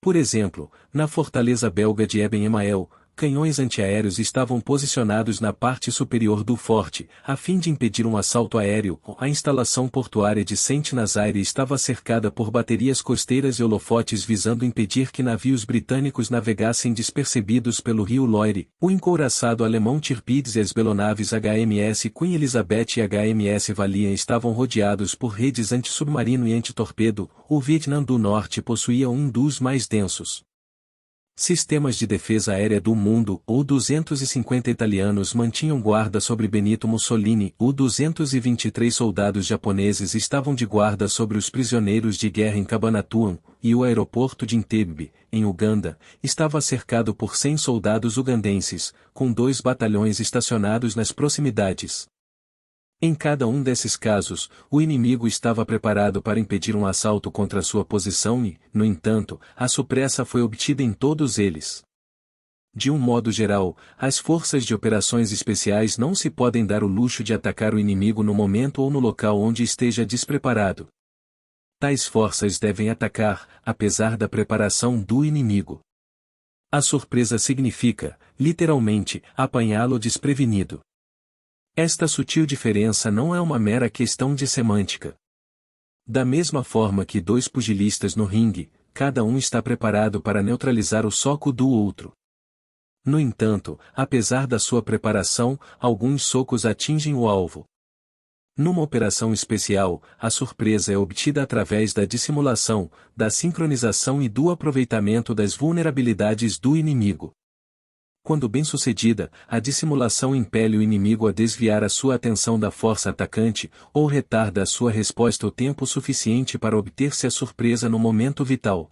[SPEAKER 1] Por exemplo, na fortaleza belga de Eben Emael, canhões antiaéreos estavam posicionados na parte superior do forte, a fim de impedir um assalto aéreo. A instalação portuária de Saint-Nazaire estava cercada por baterias costeiras e holofotes visando impedir que navios britânicos navegassem despercebidos pelo rio Loire. O encouraçado alemão Tirpitz e as belonaves HMS Queen Elizabeth e HMS Valiant estavam rodeados por redes antissubmarino e antitorpedo. O Vietnã do Norte possuía um dos mais densos sistemas de defesa aérea do mundo. O 250 italianos mantinham guarda sobre Benito Mussolini. O 223 soldados japoneses estavam de guarda sobre os prisioneiros de guerra em Cabanatuan, e o aeroporto de Entebbe, em Uganda, estava cercado por 100 soldados ugandenses, com 2 batalhões estacionados nas proximidades. Em cada um desses casos, o inimigo estava preparado para impedir um assalto contra sua posição e, no entanto, a surpresa foi obtida em todos eles. De um modo geral, as forças de operações especiais não se podem dar o luxo de atacar o inimigo no momento ou no local onde esteja despreparado. Tais forças devem atacar, apesar da preparação do inimigo. A surpresa significa, literalmente, apanhá-lo desprevenido. Esta sutil diferença não é uma mera questão de semântica. Da mesma forma que 2 pugilistas no ringue, cada um está preparado para neutralizar o soco do outro. No entanto, apesar da sua preparação, alguns socos atingem o alvo. Numa operação especial, a surpresa é obtida através da dissimulação, da sincronização e do aproveitamento das vulnerabilidades do inimigo. Quando bem-sucedida, a dissimulação impele o inimigo a desviar a sua atenção da força atacante, ou retarda a sua resposta o tempo suficiente para obter-se a surpresa no momento vital.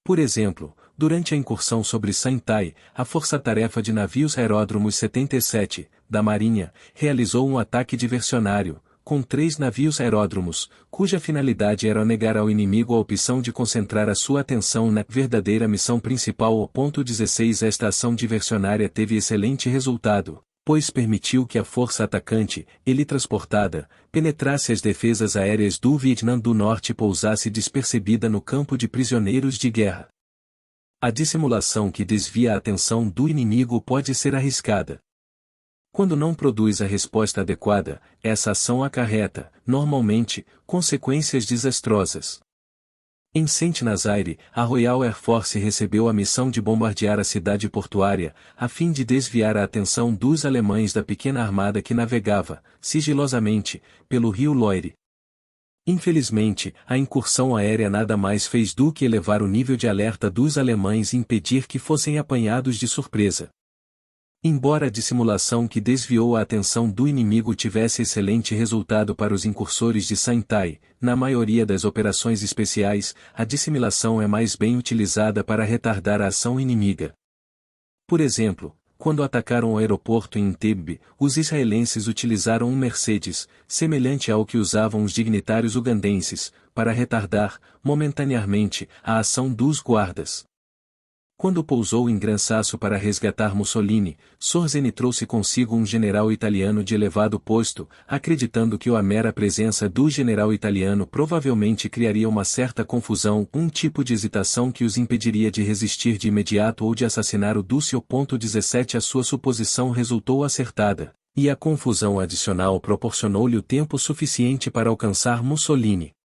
[SPEAKER 1] Por exemplo, durante a incursão sobre Santai, a Força-Tarefa de Navios Aeródromos 77, da Marinha, realizou um ataque diversionário, com 3 navios aeródromos, cuja finalidade era negar ao inimigo a opção de concentrar a sua atenção na verdadeira missão principal. O ponto 16 Esta ação diversionária teve excelente resultado, pois permitiu que a força atacante, transportada, penetrasse as defesas aéreas do Vietnã do Norte e pousasse despercebida no campo de prisioneiros de guerra. A dissimulação que desvia a atenção do inimigo pode ser arriscada. Quando não produz a resposta adequada, essa ação acarreta, normalmente, consequências desastrosas. Em Saint-Nazaire, a Royal Air Force recebeu a missão de bombardear a cidade portuária, a fim de desviar a atenção dos alemães da pequena armada que navegava, sigilosamente, pelo rio Loire. Infelizmente, a incursão aérea nada mais fez do que elevar o nível de alerta dos alemães e impedir que fossem apanhados de surpresa. Embora a dissimulação que desviou a atenção do inimigo tivesse excelente resultado para os incursores de Saintai, na maioria das operações especiais, a dissimulação é mais bem utilizada para retardar a ação inimiga. Por exemplo, quando atacaram o aeroporto em Entebbe, os israelenses utilizaram um Mercedes, semelhante ao que usavam os dignitários ugandenses, para retardar, momentaneamente, a ação dos guardas. Quando pousou em Gran Sasso para resgatar Mussolini, Sorzeni trouxe consigo um general italiano de elevado posto, acreditando que a mera presença do general italiano provavelmente criaria uma certa confusão, um tipo de hesitação que os impediria de resistir de imediato ou de assassinar o Dúcio. 17 A sua suposição resultou acertada, e a confusão adicional proporcionou-lhe o tempo suficiente para alcançar Mussolini.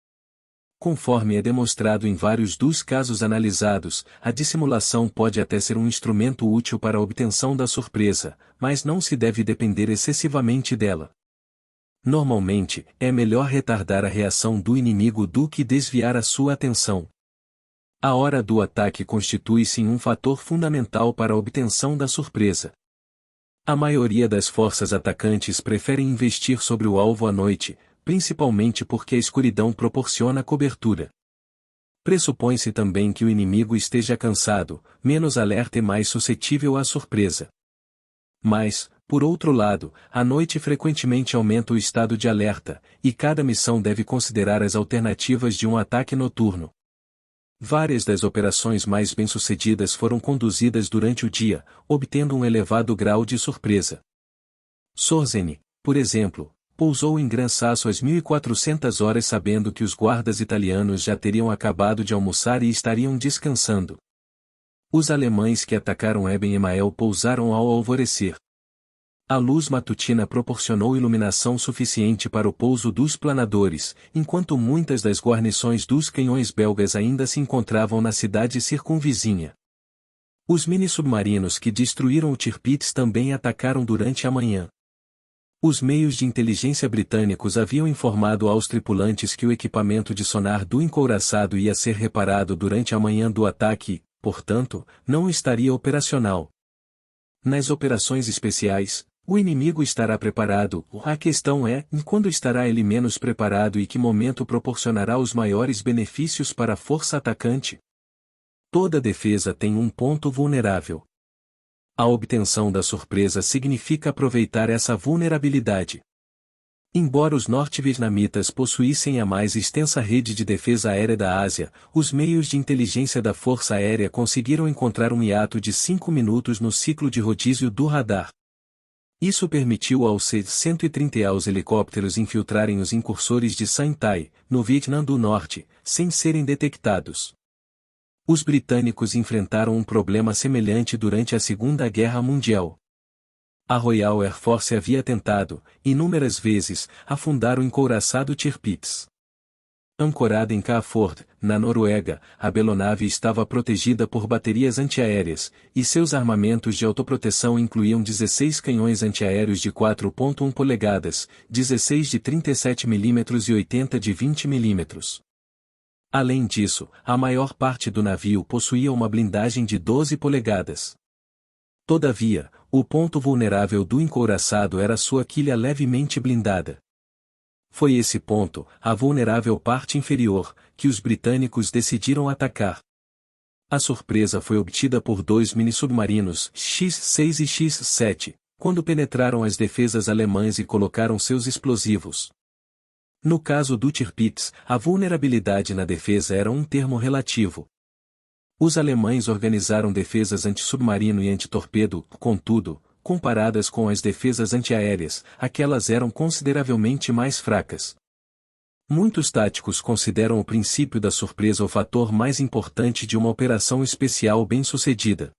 [SPEAKER 1] Conforme é demonstrado em vários dos casos analisados, a dissimulação pode até ser um instrumento útil para a obtenção da surpresa, mas não se deve depender excessivamente dela. Normalmente, é melhor retardar a reação do inimigo do que desviar a sua atenção. A hora do ataque constitui-se um fator fundamental para a obtenção da surpresa. A maioria das forças atacantes preferem investir sobre o alvo à noite, principalmente porque a escuridão proporciona cobertura. Pressupõe-se também que o inimigo esteja cansado, menos alerta e mais suscetível à surpresa. Mas, por outro lado, a noite frequentemente aumenta o estado de alerta, e cada missão deve considerar as alternativas de um ataque noturno. Várias das operações mais bem-sucedidas foram conduzidas durante o dia, obtendo um elevado grau de surpresa. Sorzeni, por exemplo, pousou em Gran Sasso às 1400 horas sabendo que os guardas italianos já teriam acabado de almoçar e estariam descansando. Os alemães que atacaram Eben Emael pousaram ao alvorecer. A luz matutina proporcionou iluminação suficiente para o pouso dos planadores, enquanto muitas das guarnições dos canhões belgas ainda se encontravam na cidade circunvizinha. Os mini-submarinos que destruíram o Tirpitz também atacaram durante a manhã. Os meios de inteligência britânicos haviam informado aos tripulantes que o equipamento de sonar do encouraçado ia ser reparado durante a manhã do ataque e, portanto, não estaria operacional. Nas operações especiais, o inimigo estará preparado. A questão é, quando estará ele menos preparado e que momento proporcionará os maiores benefícios para a força atacante? Toda defesa tem um ponto vulnerável. A obtenção da surpresa significa aproveitar essa vulnerabilidade. Embora os norte-vietnamitas possuíssem a mais extensa rede de defesa aérea da Ásia, os meios de inteligência da Força Aérea conseguiram encontrar um hiato de 5 minutos no ciclo de rodízio do radar. Isso permitiu aos C-130 aos helicópteros infiltrarem os incursores de Saintai, no Vietnã do Norte, sem serem detectados. Os britânicos enfrentaram um problema semelhante durante a Segunda Guerra Mundial. A Royal Air Force havia tentado, inúmeras vezes, afundar o encouraçado Tirpitz. Ancorada em Kafjord, na Noruega, a belonave estava protegida por baterias antiaéreas, e seus armamentos de autoproteção incluíam 16 canhões antiaéreos de 4,1 polegadas, 16 de 37 mm e 80 de 20 mm. Além disso, a maior parte do navio possuía uma blindagem de 12 polegadas. Todavia, o ponto vulnerável do encouraçado era sua quilha levemente blindada. Foi esse ponto, a vulnerável parte inferior, que os britânicos decidiram atacar. A surpresa foi obtida por dois mini-submarinos, X-6 e X-7, quando penetraram as defesas alemãs e colocaram seus explosivos. No caso do Tirpitz, a vulnerabilidade na defesa era um termo relativo. Os alemães organizaram defesas anti-submarino e anti-torpedo, contudo, comparadas com as defesas antiaéreas, aquelas eram consideravelmente mais fracas. Muitos táticos consideram o princípio da surpresa o fator mais importante de uma operação especial bem-sucedida.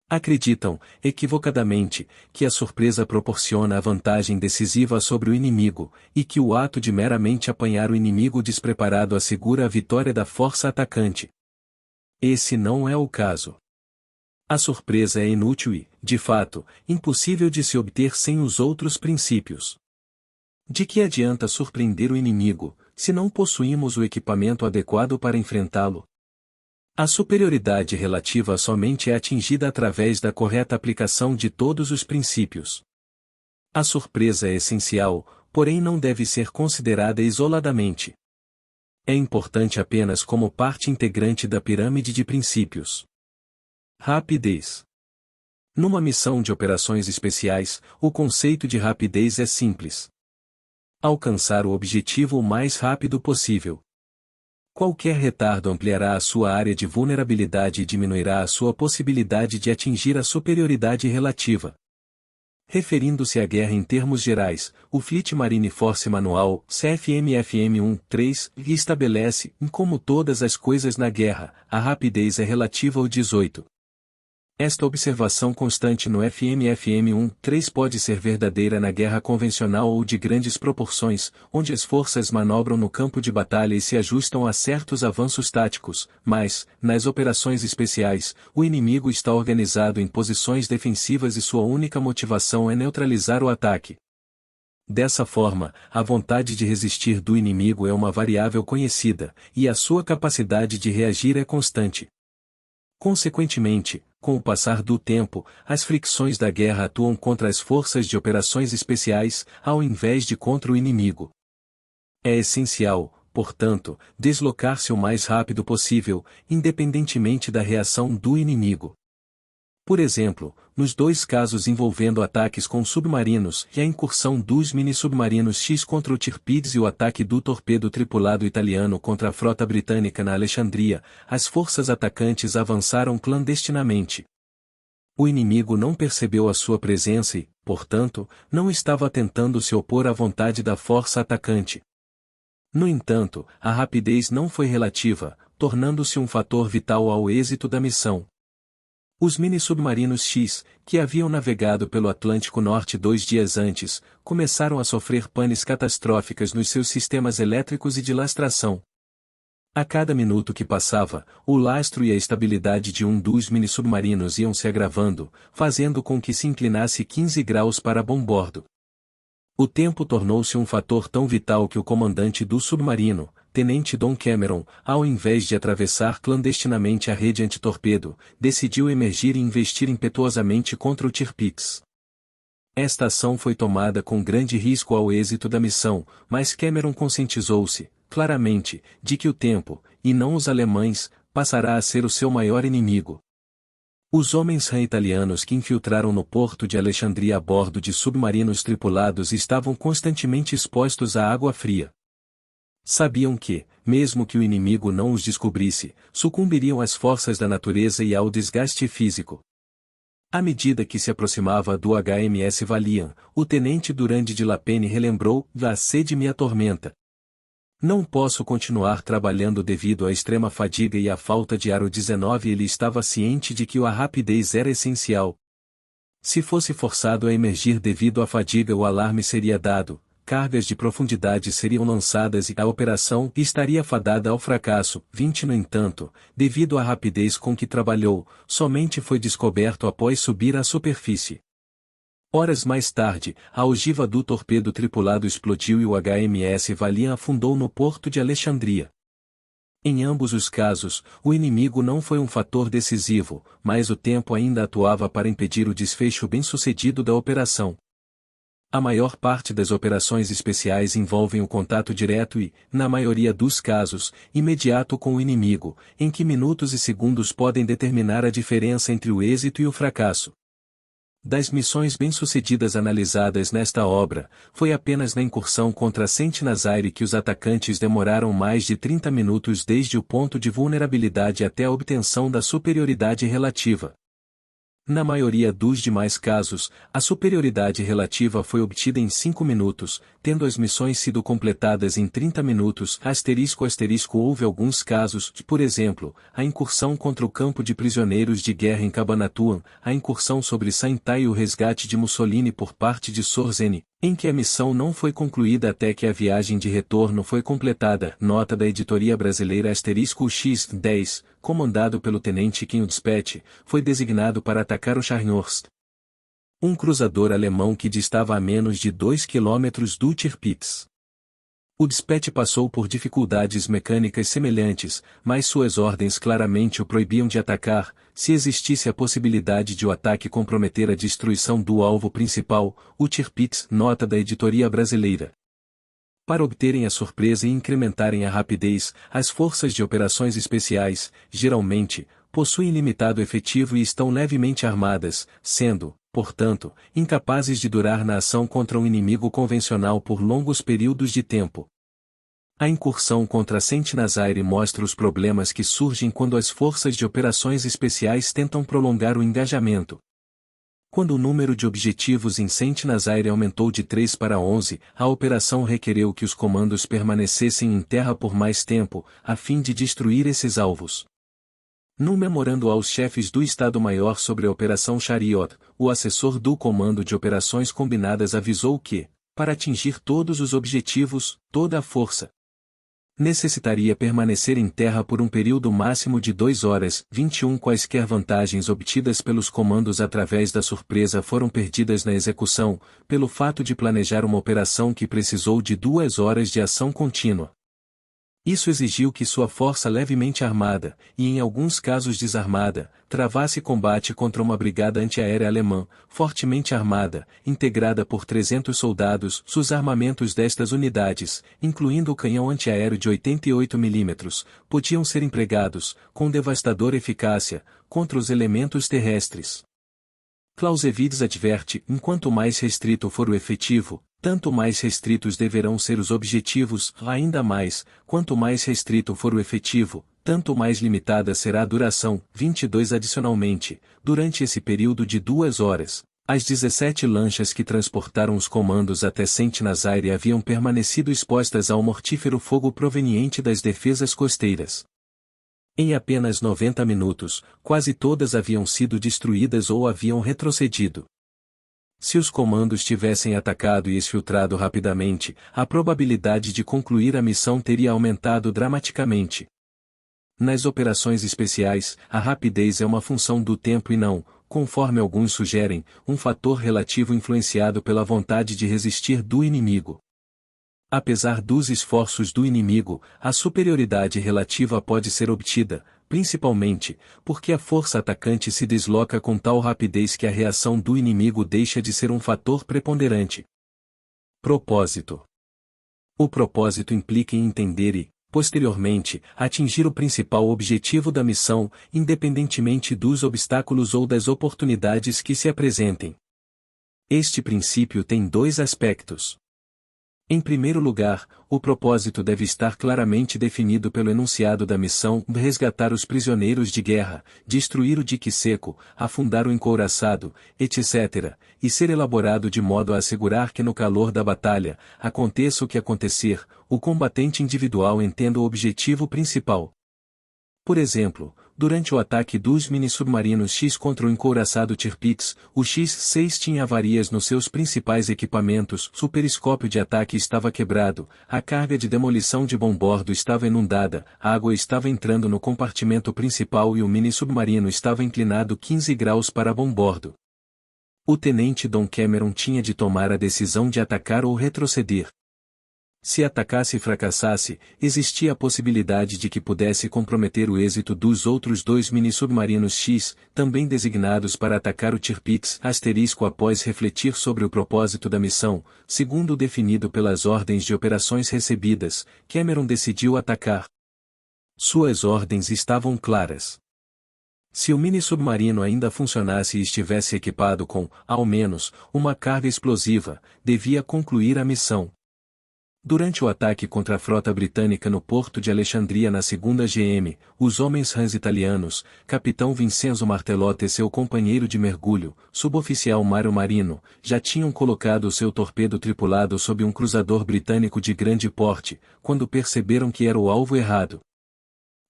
[SPEAKER 1] Acreditam, equivocadamente, que a surpresa proporciona a vantagem decisiva sobre o inimigo, e que o ato de meramente apanhar o inimigo despreparado assegura a vitória da força atacante. Esse não é o caso. A surpresa é inútil e, de fato, impossível de se obter sem os outros princípios. De que adianta surpreender o inimigo, se não possuímos o equipamento adequado para enfrentá-lo? A superioridade relativa somente é atingida através da correta aplicação de todos os princípios. A surpresa é essencial, porém não deve ser considerada isoladamente. É importante apenas como parte integrante da pirâmide de princípios. Rapidez. Numa missão de operações especiais, o conceito de rapidez é simples. Alcançar o objetivo o mais rápido possível. Qualquer retardo ampliará a sua área de vulnerabilidade e diminuirá a sua possibilidade de atingir a superioridade relativa. Referindo-se à guerra em termos gerais, o Fleet Marine Force Manual, CFM-FM 1.3, estabelece, como todas as coisas na guerra, a rapidez é relativa ao 18. Esta observação constante no FMFM 1.3 pode ser verdadeira na guerra convencional ou de grandes proporções, onde as forças manobram no campo de batalha e se ajustam a certos avanços táticos, mas, nas operações especiais, o inimigo está organizado em posições defensivas e sua única motivação é neutralizar o ataque. Dessa forma, a vontade de resistir do inimigo é uma variável conhecida, e a sua capacidade de reagir é constante. Consequentemente, com o passar do tempo, as fricções da guerra atuam contra as forças de operações especiais, ao invés de contra o inimigo. É essencial, portanto, deslocar-se o mais rápido possível, independentemente da reação do inimigo. Por exemplo, nos dois casos envolvendo ataques com submarinos e a incursão dos mini-submarinos X contra o Tirpides e o ataque do torpedo tripulado italiano contra a frota britânica na Alexandria, as forças atacantes avançaram clandestinamente. O inimigo não percebeu a sua presença e, portanto, não estava tentando se opor à vontade da força atacante. No entanto, a rapidez não foi relativa, tornando-se um fator vital ao êxito da missão. Os mini-submarinos X, que haviam navegado pelo Atlântico Norte 2 dias antes, começaram a sofrer panes catastróficas nos seus sistemas elétricos e de lastração. A cada minuto que passava, o lastro e a estabilidade de um dos mini-submarinos iam se agravando, fazendo com que se inclinasse 15 graus para bombordo. O tempo tornou-se um fator tão vital que o comandante do submarino, Tenente Don Cameron, ao invés de atravessar clandestinamente a rede antitorpedo, decidiu emergir e investir impetuosamente contra o Tirpitz. Esta ação foi tomada com grande risco ao êxito da missão, mas Cameron conscientizou-se, claramente, de que o tempo, e não os alemães, passará a ser o seu maior inimigo. Os homens RAM italianos que infiltraram no porto de Alexandria a bordo de submarinos tripulados estavam constantemente expostos à água fria. Sabiam que, mesmo que o inimigo não os descobrisse, sucumbiriam às forças da natureza e ao desgaste físico. À medida que se aproximava do HMS Valiant, o tenente Durand de La Penne relembrou: "A sede me atormenta. Não posso continuar trabalhando devido à extrema fadiga e à falta de ar." O 19 Ele estava ciente de que a rapidez era essencial. Se fosse forçado a emergir devido à fadiga, o alarme seria dado, cargas de profundidade seriam lançadas e a operação estaria fadada ao fracasso. 20 No entanto, devido à rapidez com que trabalhou, somente foi descoberto após subir à superfície. Horas mais tarde, a ogiva do torpedo tripulado explodiu e o HMS Valiant afundou no porto de Alexandria. Em ambos os casos, o inimigo não foi um fator decisivo, mas o tempo ainda atuava para impedir o desfecho bem-sucedido da operação. A maior parte das operações especiais envolvem o contato direto e, na maioria dos casos, imediato com o inimigo, em que minutos e segundos podem determinar a diferença entre o êxito e o fracasso. Das missões bem-sucedidas analisadas nesta obra, foi apenas na incursão contra Saint-Nazaire que os atacantes demoraram mais de 30 minutos desde o ponto de vulnerabilidade até a obtenção da superioridade relativa. Na maioria dos demais casos, a superioridade relativa foi obtida em 5 minutos, tendo as missões sido completadas em 30 minutos. Houve alguns casos, por exemplo, a incursão contra o campo de prisioneiros de guerra em Cabanatuan, a incursão sobre Saintai e o resgate de Mussolini por parte de Sorzeni, em que a missão não foi concluída até que a viagem de retorno foi completada. Nota da editoria brasileira X10, comandado pelo tenente Kim Despatch, foi designado para atacar o Scharnhorst, um cruzador alemão que distava a menos de 2 km do Tirpitz. O Despatch passou por dificuldades mecânicas semelhantes, mas suas ordens claramente o proibiam de atacar, se existisse a possibilidade de o ataque comprometer a destruição do alvo principal, o Tirpitz, nota da editoria brasileira. Para obterem a surpresa e incrementarem a rapidez, as forças de operações especiais, geralmente, possuem limitado efetivo e estão levemente armadas, sendo, portanto, incapazes de durar na ação contra um inimigo convencional por longos períodos de tempo. A incursão contra Saint-Nazaire mostra os problemas que surgem quando as forças de operações especiais tentam prolongar o engajamento. Quando o número de objetivos em Saint-Nazaire aumentou de 3 para 11, a operação requereu que os comandos permanecessem em terra por mais tempo, a fim de destruir esses alvos. Num memorando aos chefes do Estado-Maior sobre a Operação Chariot, o assessor do Comando de Operações Combinadas avisou que, para atingir todos os objetivos, toda a força necessitaria permanecer em terra por um período máximo de 2 horas. 21 Quaisquer vantagens obtidas pelos comandos através da surpresa foram perdidas na execução, pelo fato de planejar uma operação que precisou de 2 horas de ação contínua. Isso exigiu que sua força levemente armada, e em alguns casos desarmada, travasse combate contra uma brigada antiaérea alemã, fortemente armada, integrada por 300 soldados. Os armamentos destas unidades, incluindo o canhão antiaéreo de 88 mm, podiam ser empregados, com devastadora eficácia, contra os elementos terrestres. Clausewitz adverte: enquanto mais restrito for o efetivo, tanto mais restritos deverão ser os objetivos. Ainda mais, quanto mais restrito for o efetivo, tanto mais limitada será a duração. 22 Adicionalmente, durante esse período de 2 horas, as 17 lanchas que transportaram os comandos até Saint-Nazaire haviam permanecido expostas ao mortífero fogo proveniente das defesas costeiras. Em apenas 90 minutos, quase todas haviam sido destruídas ou haviam retrocedido. Se os comandos tivessem atacado e exfiltrado rapidamente, a probabilidade de concluir a missão teria aumentado dramaticamente. Nas operações especiais, a rapidez é uma função do tempo e não, conforme alguns sugerem, um fator relativo influenciado pela vontade de resistir do inimigo. Apesar dos esforços do inimigo, a superioridade relativa pode ser obtida, principalmente, porque a força atacante se desloca com tal rapidez que a reação do inimigo deixa de ser um fator preponderante. Propósito. O propósito implica em entender e, posteriormente, atingir o principal objetivo da missão, independentemente dos obstáculos ou das oportunidades que se apresentem. Este princípio tem 2 aspectos. Em primeiro lugar, o propósito deve estar claramente definido pelo enunciado da missão: resgatar os prisioneiros de guerra, destruir o dique seco, afundar o encouraçado, etc., e ser elaborado de modo a assegurar que no calor da batalha, aconteça o que acontecer, o combatente individual entenda o objetivo principal. Por exemplo, durante o ataque dos mini-submarinos X contra o encouraçado Tirpitz, o X-6 tinha avarias nos seus principais equipamentos, o periscópio de ataque estava quebrado, a carga de demolição de bombordo estava inundada, a água estava entrando no compartimento principal e o mini-submarino estava inclinado 15 graus para bombordo. O tenente Don Cameron tinha de tomar a decisão de atacar ou retroceder. Se atacasse e fracassasse, existia a possibilidade de que pudesse comprometer o êxito dos outros 2 mini-submarinos X, também designados para atacar o Tirpitz, após refletir sobre o propósito da missão, segundo o definido pelas ordens de operações recebidas, Cameron decidiu atacar. Suas ordens estavam claras. Se o mini-submarino ainda funcionasse e estivesse equipado com, ao menos, uma carga explosiva, devia concluir a missão. Durante o ataque contra a frota britânica no porto de Alexandria na 2ª GM, os homens Hans italianos, capitão Vincenzo Martellotti e seu companheiro de mergulho, suboficial Mario Marino, já tinham colocado o seu torpedo tripulado sob um cruzador britânico de grande porte, quando perceberam que era o alvo errado.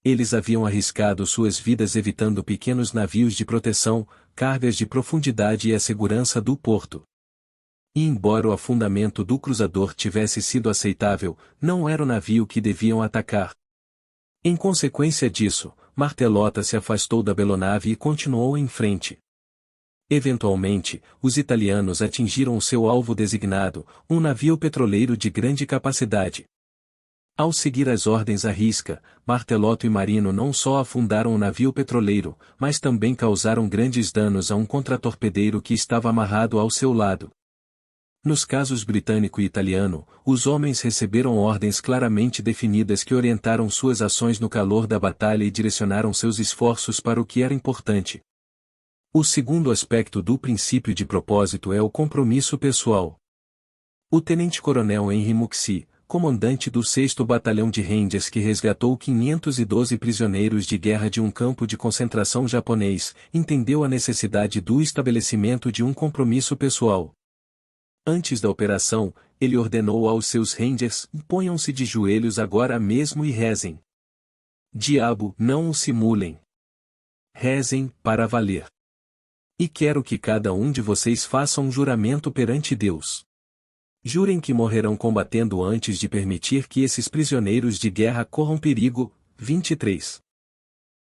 [SPEAKER 1] Eles haviam arriscado suas vidas evitando pequenos navios de proteção, cargas de profundidade e a segurança do porto. E embora o afundamento do cruzador tivesse sido aceitável, não era o navio que deviam atacar. Em consequência disso, Martellotti se afastou da belonave e continuou em frente. Eventualmente, os italianos atingiram o seu alvo designado, um navio petroleiro de grande capacidade. Ao seguir as ordens à risca, Martelotto e Marino não só afundaram o navio petroleiro, mas também causaram grandes danos a um contratorpedeiro que estava amarrado ao seu lado. Nos casos britânico e italiano, os homens receberam ordens claramente definidas que orientaram suas ações no calor da batalha e direcionaram seus esforços para o que era importante. O segundo aspecto do princípio de propósito é o compromisso pessoal. O tenente-coronel Henry Muxie, comandante do 6º Batalhão de Rangers que resgatou 512 prisioneiros de guerra de um campo de concentração japonês, entendeu a necessidade do estabelecimento de um compromisso pessoal. Antes da operação, ele ordenou aos seus Rangers: ponham-se de joelhos agora mesmo e rezem. Diabo, não o simulem. Rezem, para valer. E quero que cada um de vocês faça um juramento perante Deus. Jurem que morrerão combatendo antes de permitir que esses prisioneiros de guerra corram perigo. 23.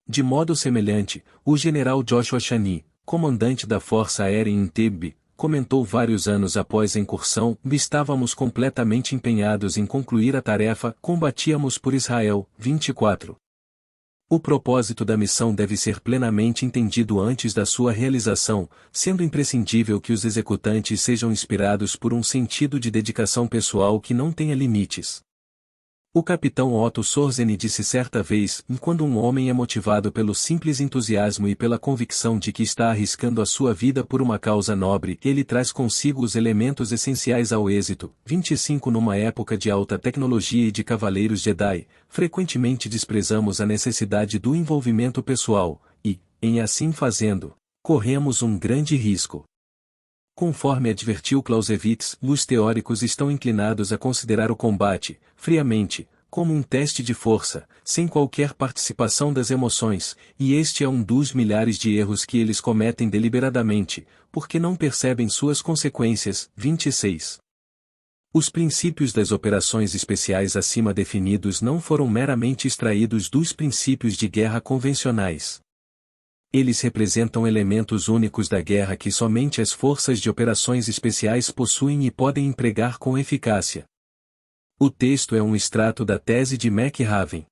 [SPEAKER 1] De modo semelhante, o general Joshua Chani, comandante da Força Aérea em Entebbe, comentou vários anos após a incursão: estávamos completamente empenhados em concluir a tarefa, combatíamos por Israel. 24. O propósito da missão deve ser plenamente entendido antes da sua realização, sendo imprescindível que os executantes sejam inspirados por um sentido de dedicação pessoal que não tenha limites. O capitão Otto Sorzeni disse certa vez: quando um homem é motivado pelo simples entusiasmo e pela convicção de que está arriscando a sua vida por uma causa nobre, ele traz consigo os elementos essenciais ao êxito. 25. Numa época de alta tecnologia e de cavaleiros Jedi, frequentemente desprezamos a necessidade do envolvimento pessoal, e, em assim fazendo, corremos um grande risco. Conforme advertiu Clausewitz, os teóricos estão inclinados a considerar o combate, friamente, como um teste de força, sem qualquer participação das emoções, e este é um dos milhares de erros que eles cometem deliberadamente, porque não percebem suas consequências. 26. Os princípios das operações especiais acima definidos não foram meramente extraídos dos princípios de guerra convencionais. Eles representam elementos únicos da guerra que somente as forças de operações especiais possuem e podem empregar com eficácia. O texto é um extrato da tese de McRaven.